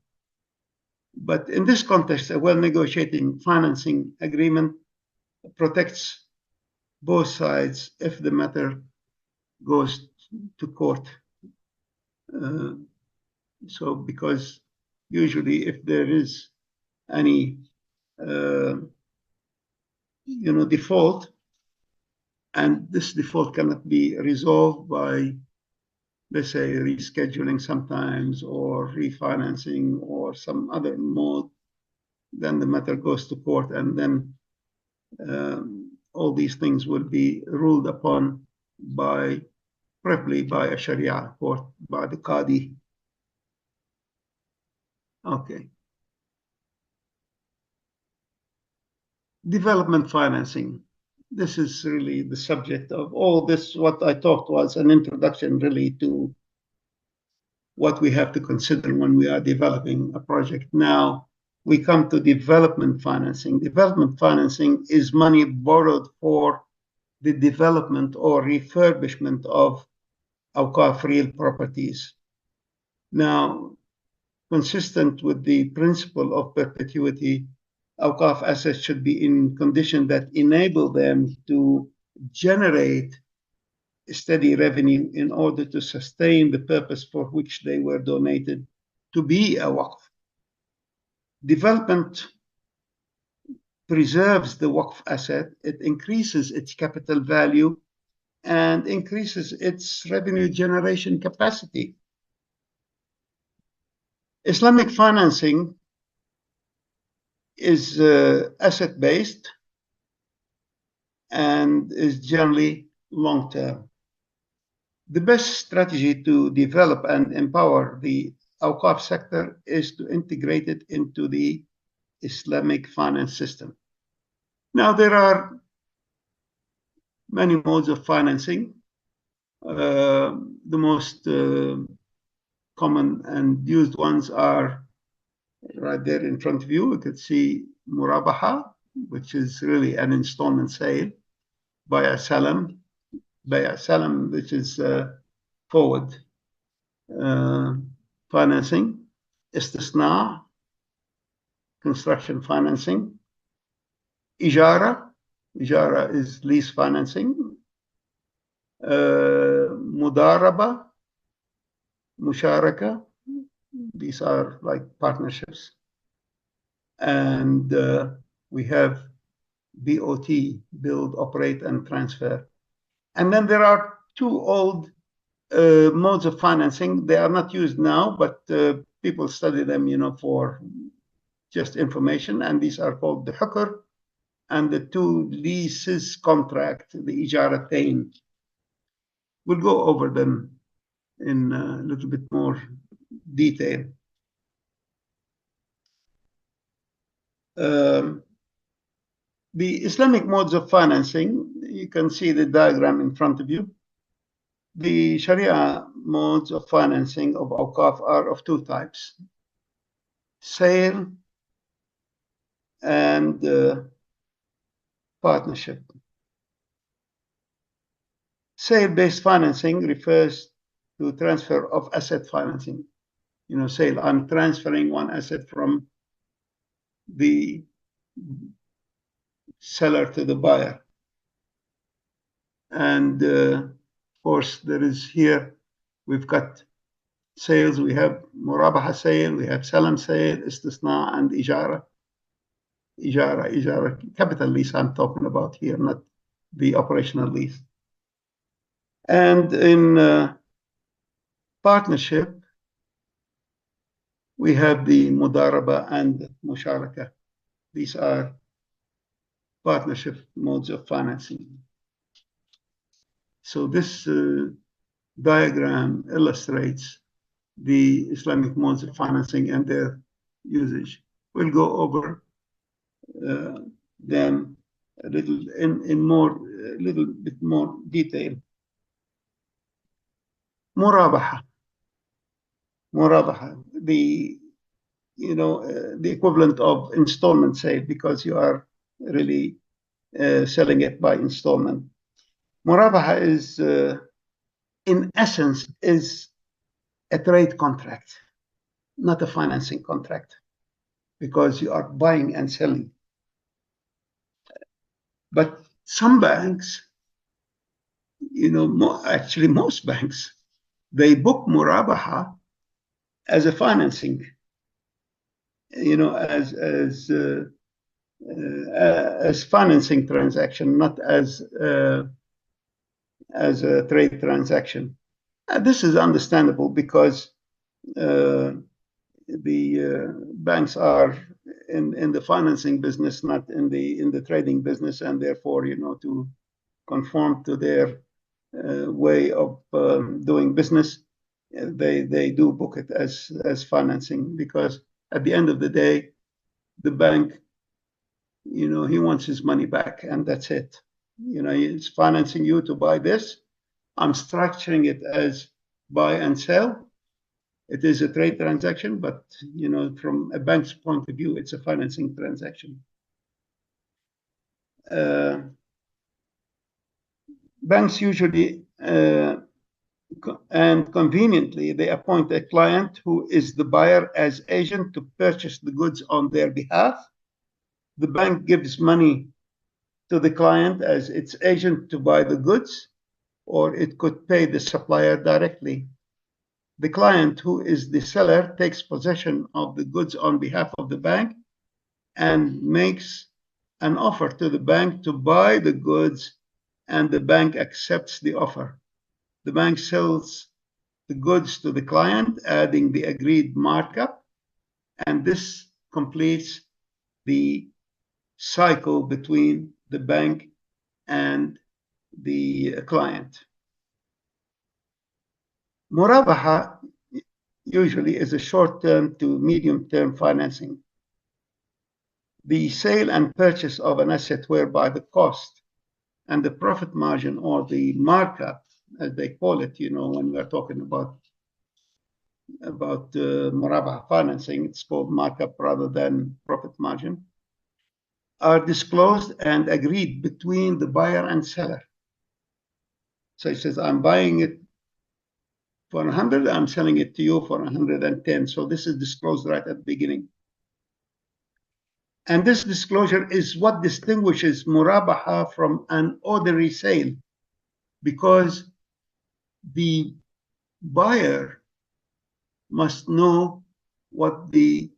But in this context, a well-negotiated financing agreement protects both sides if the matter goes to court. So because usually if there is any default, and this default cannot be resolved by, let's say, rescheduling sometimes or refinancing or some other mode, then the matter goes to court, and then all these things will be ruled upon preferably by a Sharia court, by the Qadi. Okay. Development financing. This is really the subject of all this. What I talked was an introduction really to what we have to consider when we are developing a project. Now we come to development financing. Development financing is money borrowed for the development or refurbishment of Awqaf real properties. Now, consistent with the principle of perpetuity, Awqaf assets should be in condition that enable them to generate steady revenue in order to sustain the purpose for which they were donated to be a waqf. Development preserves the waqf asset, it increases its capital value, and increases its revenue generation capacity. Islamic financing is asset-based and is generally long-term. The best strategy to develop and empower the Awqaf sector is to integrate it into the Islamic finance system. Now, there are many modes of financing. The most common and used ones are right there in front of you. You could see Murabaha, which is really an installment sale, Baya Salam, which is forward financing, Istisna, construction financing, Ijara is lease financing, Mudaraba, Musharaka, these are like partnerships, and we have BOT, build, operate, and transfer. And then there are two old modes of financing. They are not used now, but people study them, for just information. And these are called the Hukr and the two leases contract, the Ijaratain. We'll go over them in a little bit more detail. The Islamic modes of financing, you can see the diagram in front of you. The Sharia modes of financing of Awqaf are of two types: sale and partnership. Sale-based financing refers to transfer of asset financing. Sale, I'm transferring one asset from the seller to the buyer. And of course, there is here, we've got sales, we have Murabaha sale, we have Salam sale, Istisna, and Ijara. Ijara, capital lease I'm talking about here, not the operational lease. And in partnership, we have the Mudaraba and Musharaka. These are partnership modes of financing. So this diagram illustrates the Islamic modes of financing and their usage. We'll go over them a little bit more detail. Murabaha, the equivalent of installment sale, because you are really selling it by installment. Murabaha is, in essence, is a trade contract, not a financing contract, because you are buying and selling. But some banks, actually most banks, they book Murabaha as a financing, as financing transaction, not as a trade transaction. This is understandable because the banks are in the financing business, not in the trading business, and therefore, to conform to their way of doing business, they do book it as financing, because at the end of the day, the bank, he wants his money back, and that's it. It's financing you to buy this. I'm structuring it as buy and sell. It is a trade transaction, but from a bank's point of view, it's a financing transaction. Banks usually and conveniently, they appoint a client who is the buyer as agent to purchase the goods on their behalf. The bank gives money to the client as its agent to buy the goods, or it could pay the supplier directly. The client, who is the seller, takes possession of the goods on behalf of the bank and makes an offer to the bank to buy the goods, and the bank accepts the offer. The bank sells the goods to the client, adding the agreed markup, and this completes the cycle between the bank and the client. Murabaha usually is a short-term to medium-term financing. The sale and purchase of an asset whereby the cost and the profit margin, or the markup, as they call it, when we're talking about murabaha financing, it's called markup rather than profit margin, are disclosed and agreed between the buyer and seller. So he says, I'm buying it for 100, I'm selling it to you for 110. So this is disclosed right at the beginning. And this disclosure is what distinguishes murabaha from an ordinary sale, because the buyer must know what the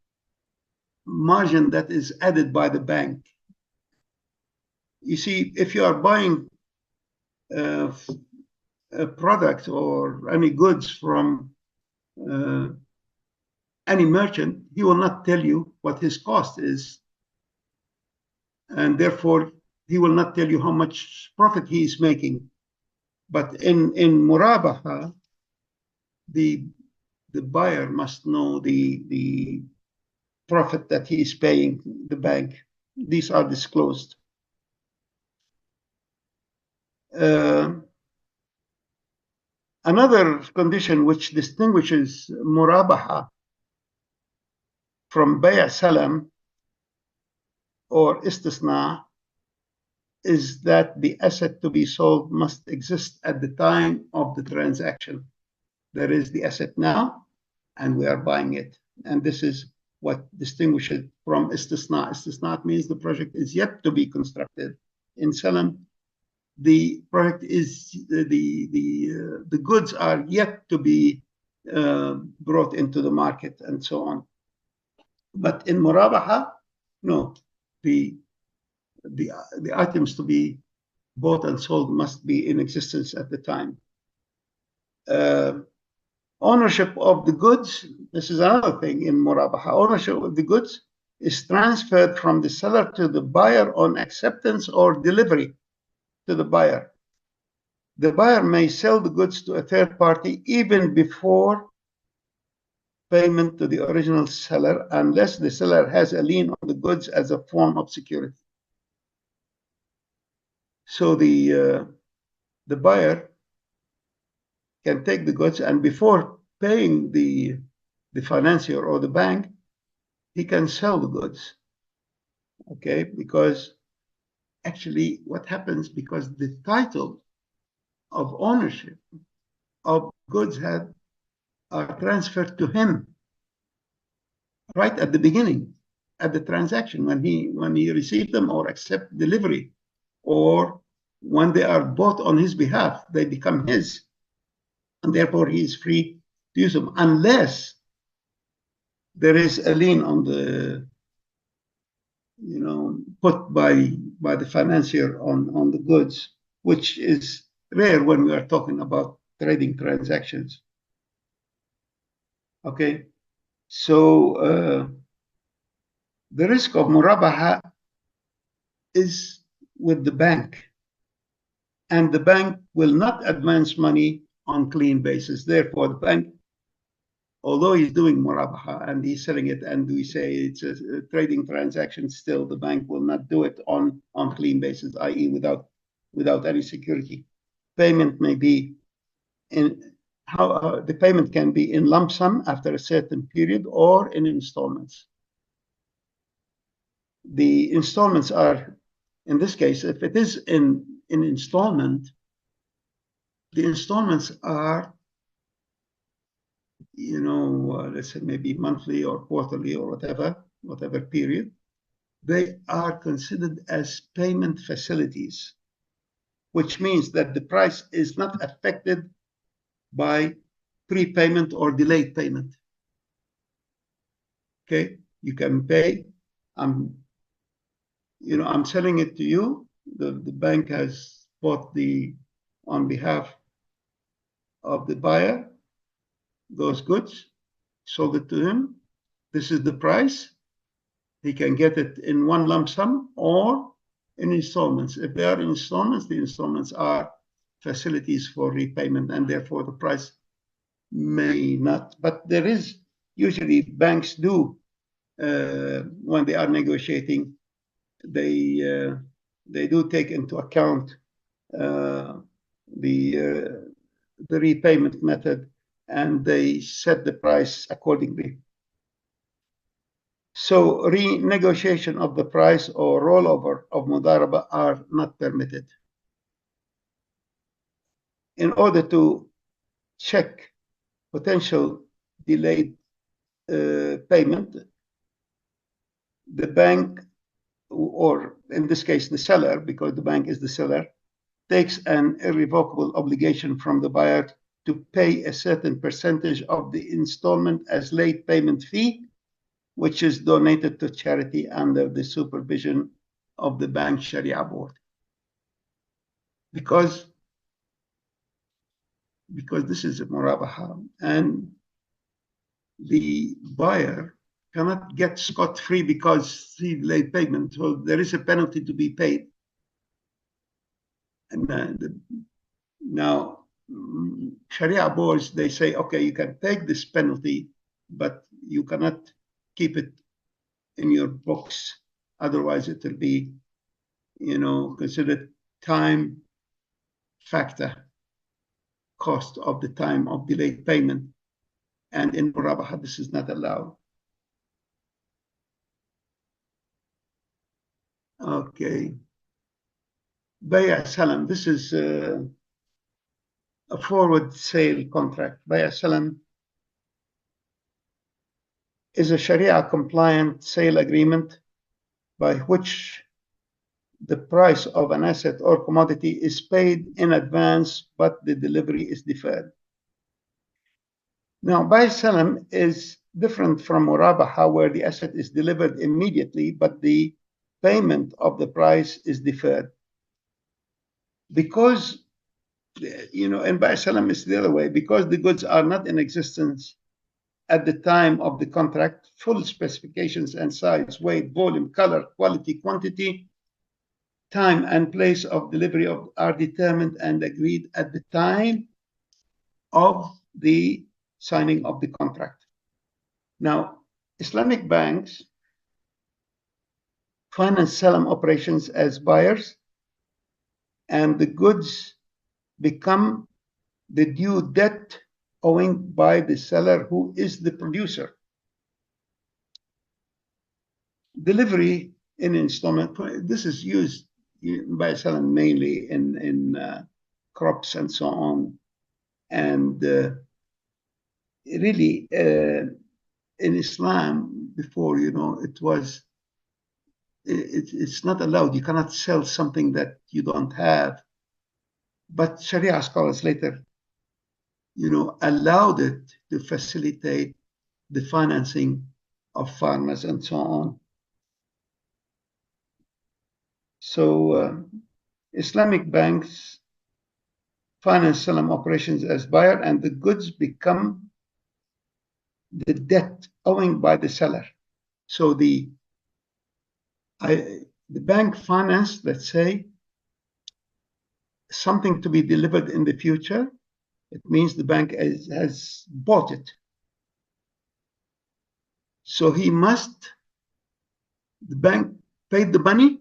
margin that is added by the bank. You see, if you are buying a product or any goods from any merchant, he will not tell you what his cost is, and therefore he will not tell you how much profit he is making. But in murabaha, the buyer must know the profit that he is paying the bank. These are disclosed. Another condition which distinguishes murabaha from bay' salam or istisna is that the asset to be sold must exist at the time of the transaction. There is the asset now, and we are buying it. And this is what distinguishes it from istisna. Istisna means the project is yet to be constructed. In salam, the project is, the goods are yet to be brought into the market and so on. But in murabaha, no, the items to be bought and sold must be in existence at the time. Ownership of the goods, this is another thing in murabaha. Ownership of the goods is transferred from the seller to the buyer on acceptance or delivery to the buyer. The buyer may sell the goods to a third party even before payment to the original seller, unless the seller has a lien on the goods as a form of security. So the buyer can take the goods, and before paying the financier or the bank, he can sell the goods. Okay, because actually what happens, because the title of ownership of goods are transferred to him right at the beginning, at the transaction, when he received them or accept delivery, or when they are bought on his behalf, they become his, and therefore he is free to use them, unless there is a lien on the, put by the financier on the goods, which is rare when we are talking about trading transactions. Okay, so the risk of murabaha is with the bank, and the bank will not advance money on clean basis. Therefore, the bank, although he's doing murabaha and he's selling it, and we say it's a trading transaction, still the bank will not do it on clean basis, i.e. without any security. Payment may be the payment can be in lump sum after a certain period, or in installments. The installments are, in this case, if it is in installment, the installments are, let's say maybe monthly or quarterly or whatever period. they are considered as payment facilities, which means that the price is not affected by prepayment or delayed payment. Okay, you can pay. I'm selling it to you. The bank has bought on behalf of the buyer those goods, sold it to him. This is the price. He can get it in one lump sum or in installments. If they are installments, the installments are facilities for repayment, and therefore the price may not. But there is usually banks do when they are negotiating, they do take into account the repayment method, and they set the price accordingly. So renegotiation of the price or rollover of mudaraba are not permitted. In order to check potential delayed payment, the bank, or in this case the seller, because the bank is the seller, takes an irrevocable obligation from the buyer to pay a certain percentage of the installment as late payment fee, which is donated to charity under the supervision of the bank Sharia board. Because this is a murabaha, and the buyer cannot get scot-free because he delayed payment. So there is a penalty to be paid. And now, Sharia boards, they say, okay, you can take this penalty, but you cannot keep it in your books. Otherwise, it will be, considered time factor, cost of the time of delayed payment. And in murabaha, this is not allowed. Okay. Bay' salam, this is a forward sale contract. Bay' salam is a Sharia compliant sale agreement by which the price of an asset or commodity is paid in advance, but the delivery is deferred. Now, Bay' salam is different from murabaha, where the asset is delivered immediately, but the payment of the price is deferred. Because, in Bay' salam is the other way, because the goods are not in existence at the time of the contract, full specifications and size, weight, volume, color, quality, quantity, time and place of delivery are determined and agreed at the time of the signing of the contract. Now, Islamic banks finance salam operations as buyers, and the goods become the due debt owing by the seller, who is the producer. Delivery in installment, this is used by salam mainly in crops and so on. And really, in Islam, before, it's not allowed. You cannot sell something that you don't have. But Sharia scholars later, allowed it to facilitate the financing of farmers and so on. So Islamic banks finance salam operations as buyer, and the goods become the debt owing by the seller. So the bank financed, let's say, something to be delivered in the future. It means the bank has bought it. So the bank paid the money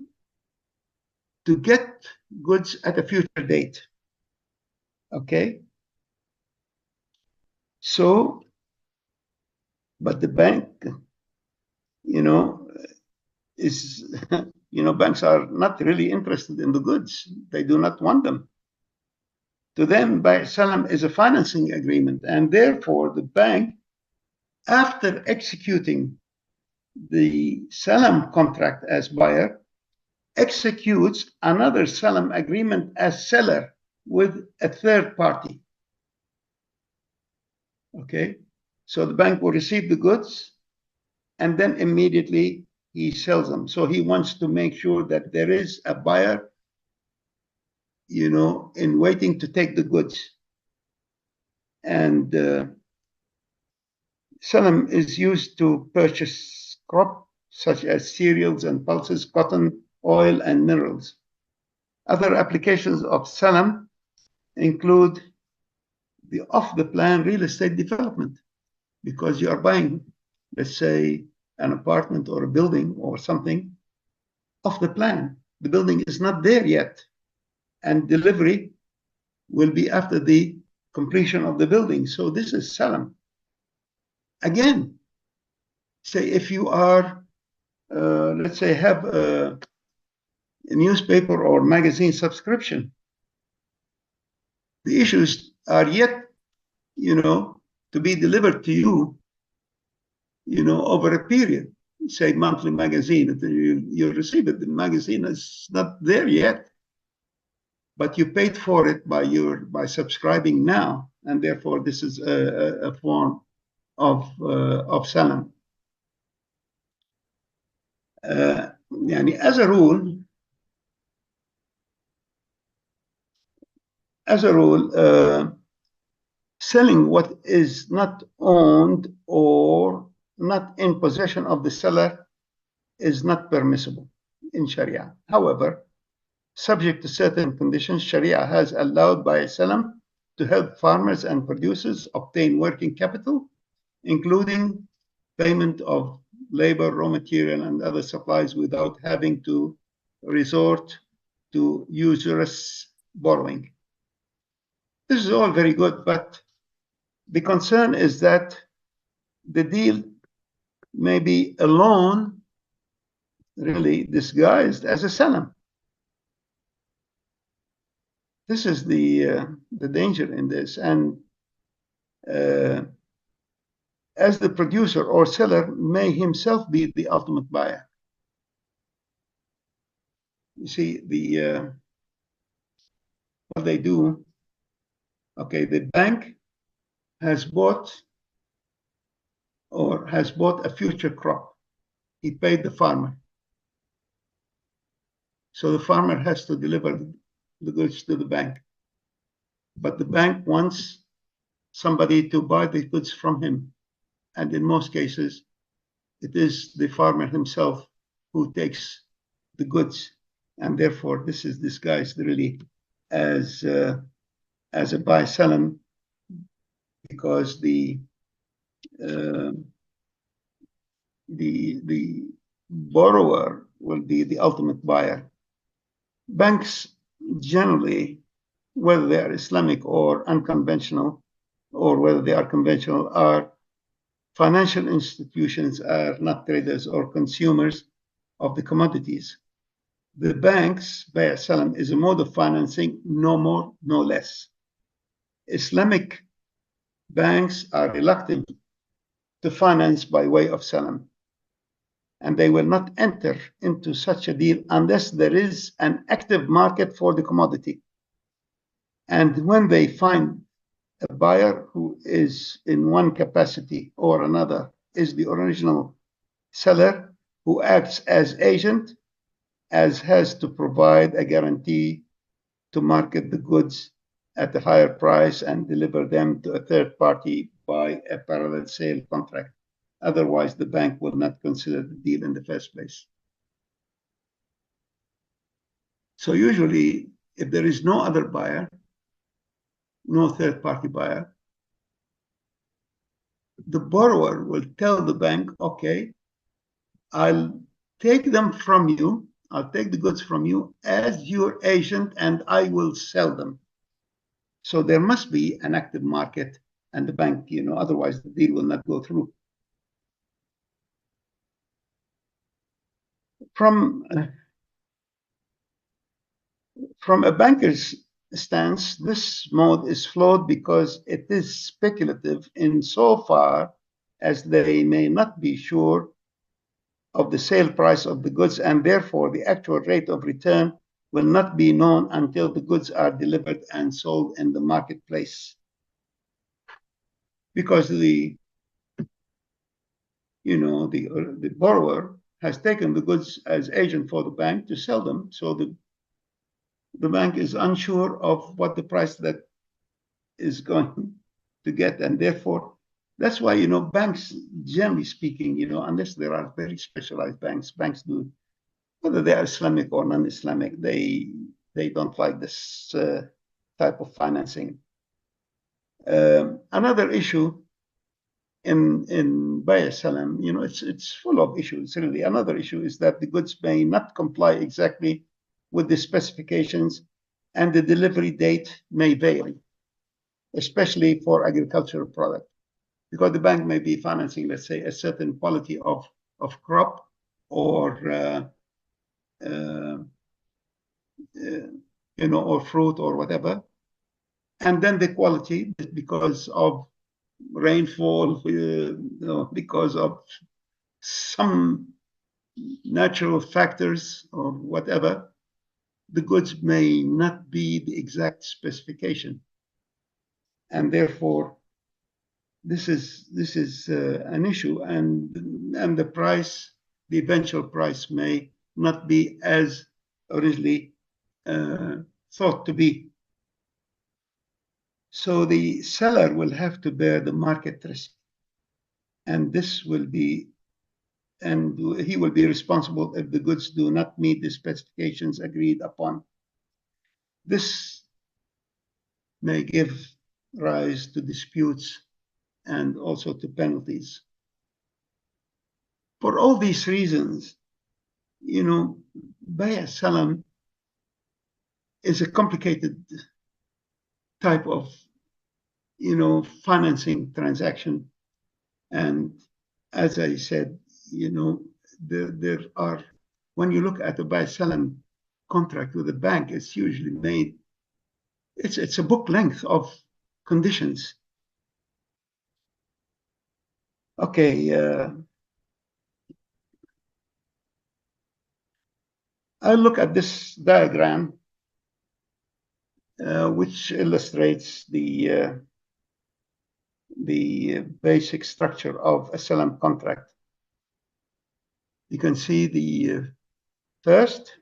to get goods at a future date. Okay? So, but the bank, is, banks are not really interested in the goods. They do not want them. To them, Bay' salam is a financing agreement, and therefore the bank, after executing the salam contract as buyer, executes another salam agreement as seller with a third party. Okay, so the bank will receive the goods and then immediately he sells them. So he wants to make sure that there is a buyer, in waiting to take the goods. And salam is used to purchase crop such as cereals and pulses, cotton, oil, and minerals. Other applications of salam include the off-the-plan real estate development, because you are buying, let's say, an apartment or a building or something off the plan. The building is not there yet, and delivery will be after the completion of the building. So this is salam. Again, say if you are, let's say, have a newspaper or magazine subscription, the issues are yet, to be delivered to you, over a period. Say monthly magazine, you receive it. The magazine is not there yet, but you paid for it by subscribing now, and therefore this is a form of salam. As a rule, selling what is not owned or not in possession of the seller is not permissible in Sharia. However, subject to certain conditions, Sharia has allowed buy salam to help farmers and producers obtain working capital, including payment of labor, raw material, and other supplies without having to resort to usurious borrowing. This is all very good, but the concern is that the deal may be a loan really disguised as a salam. This is the danger in this. And as the producer or seller may himself be the ultimate buyer. You see, what they do, okay, the bank has bought a future crop. He paid the farmer. So the farmer has to deliver the goods to the bank. But the bank wants somebody to buy the goods from him. And in most cases, it is the farmer himself who takes the goods. And therefore, this is disguised really as a buy salam, because the borrower will be the ultimate buyer. Banks generally, whether they are Islamic or unconventional, or whether they are conventional, are financial institutions, are not traders or consumers of the commodities. The banks, bay salam, is a mode of financing, no more, no less. Islamic banks are reluctant to finance by way of salam, and they will not enter into such a deal unless there is an active market for the commodity. And when they find a buyer who is in one capacity or another, is the original seller who acts as agent, as has to provide a guarantee to market the goods at a higher price and deliver them to a third party by a parallel sale contract. Otherwise, the bank will not consider the deal in the first place. So usually, if there is no other buyer, no third party buyer, the borrower will tell the bank, okay, I'll take them from you, I'll take the goods from you as your agent, and I will sell them. So there must be an active market, and the bank, otherwise the deal will not go through. From a banker's stance, this mode is flawed because it is speculative insofar as they may not be sure of the sale price of the goods, and therefore the actual rate of return will not be known until the goods are delivered and sold in the marketplace. Because the borrower has taken the goods as agent for the bank to sell them, so the bank is unsure of what the price that is going to get, and therefore that's why banks, generally speaking, unless there are very specialized banks do, whether they are Islamic or non-Islamic, they don't like this type of financing. Another issue in Bay Salam, it's full of issues, really. Another issue is that the goods may not comply exactly with the specifications, and the delivery date may vary, especially for agricultural product, because the bank may be financing, let's say, a certain quality of crop or or fruit or whatever, and then the quality, because of rainfall, because of some natural factors or whatever, the goods may not be the exact specification, and therefore this is an issue, and the price, the eventual price, may not be as originally thought to be. So the seller will have to bear the market risk, and he will be responsible if the goods do not meet the specifications agreed upon. This may give rise to disputes and also to penalties. For all these reasons, Bay Salam is a complicated type of financing transaction, and as I said, there are, when you look at a Bay Salam contract with a bank, it's usually made, it's a book length of conditions. Okay, I'll look at this diagram, which illustrates the basic structure of a Salam contract. You can see the first,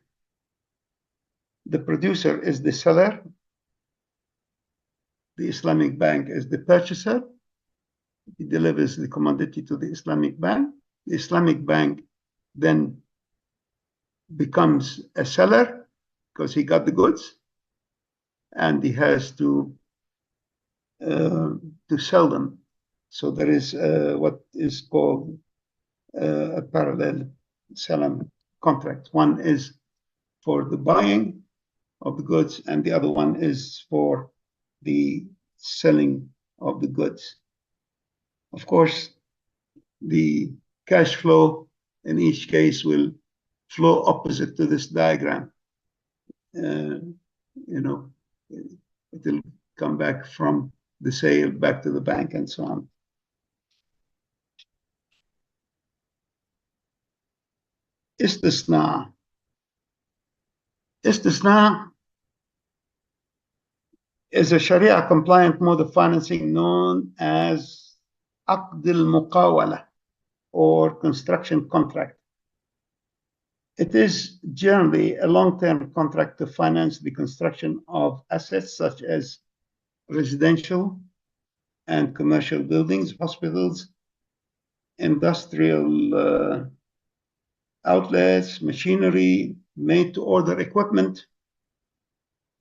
the producer is the seller, the Islamic bank is the purchaser. He delivers the commodity to the Islamic bank. The Islamic bank then becomes a seller because he got the goods, and he has to sell them. So there is what is called a parallel Salam contract. One is for the buying of the goods, and the other one is for the selling of the goods. Of course, the cash flow in each case will flow opposite to this diagram. It will come back from the sale back to the bank and so on. Istisna. Istisna is a Sharia compliant mode of financing known as Aqd al-Muqawala, or construction contract. It is generally a long-term contract to finance the construction of assets such as residential and commercial buildings, hospitals, industrial outlets, machinery, made-to-order equipment.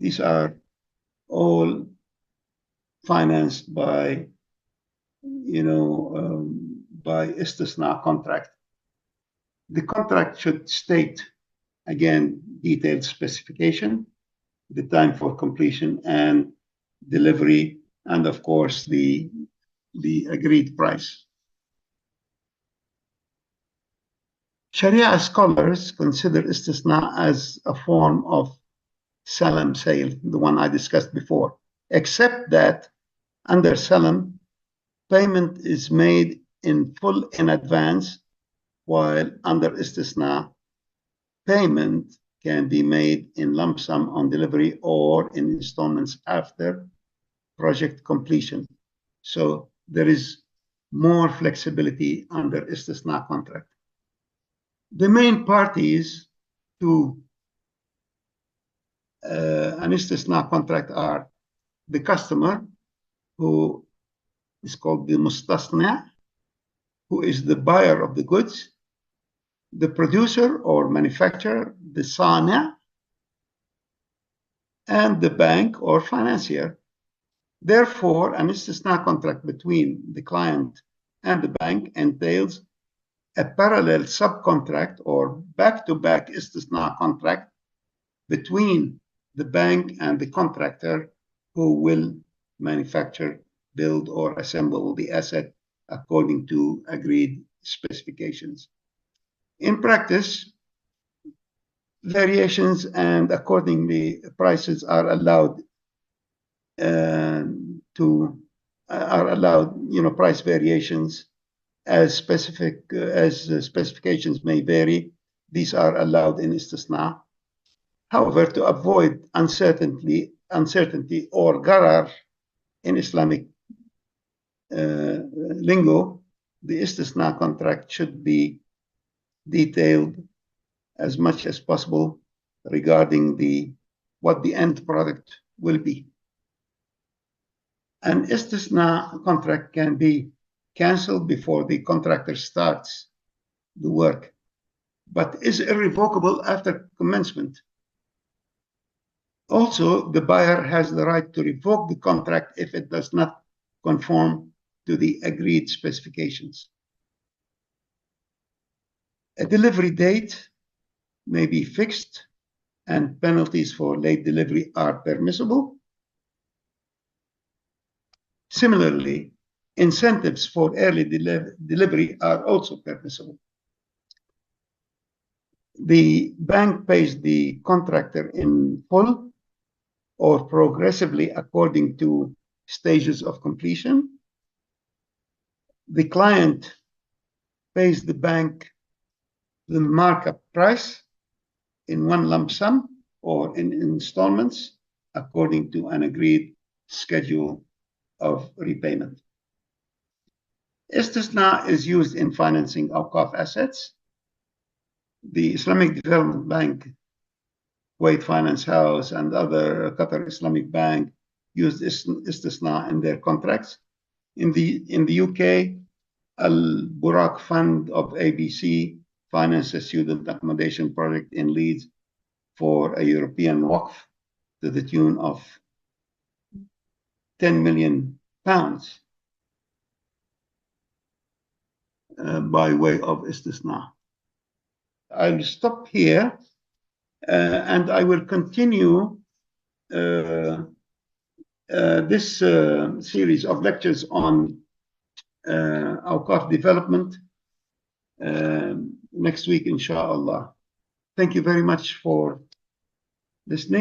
These are all financed by, by istisna contract. The contract should state, again, detailed specification, the time for completion and delivery, and of course the agreed price. Sharia scholars consider istisna as a form of Salam sale, the one I discussed before, except that under Salam, payment is made in full in advance while under istisna, payment can be made in lump sum on delivery or in installments after project completion. So there is more flexibility under istisna contract. The main parties to an istisna contract are the customer, who is called the mustasna, who is the buyer of the goods, the producer or manufacturer, the sana, and the bank or financier. Therefore, an istisna contract between the client and the bank entails a parallel subcontract or back-to-back istisna contract between the bank and the contractor who will manufacture, build, or assemble the asset according to agreed specifications. In practice, variations and accordingly prices are allowed price variations as specifications may vary. These are allowed in istisna. However, to avoid uncertainty or gharar in Islamic lingo, the istisna contract should be detailed as much as possible regarding what the end product will be. An istisna contract can be cancelled before the contractor starts the work, but is irrevocable after commencement. Also, the buyer has the right to revoke the contract if it does not conform to the agreed specifications. A delivery date may be fixed, and penalties for late delivery are permissible. Similarly, incentives for early delivery are also permissible. The bank pays the contractor in full or progressively according to stages of completion. The client pays the bank the markup price in one lump sum or in installments according to an agreed schedule of repayment. Istisna is used in financing Awqaf assets. The Islamic Development Bank, Kuwait Finance House, and other Qatar Islamic Bank used istisna in their contracts. In the UK, Al-Buraq Fund of ABC financed a student accommodation project in Leeds for a European Waqf to the tune of £10 million by way of istisna. I'll stop here and I will continue this series of lectures on Awqaf development next week, inshallah. Thank you very much for listening.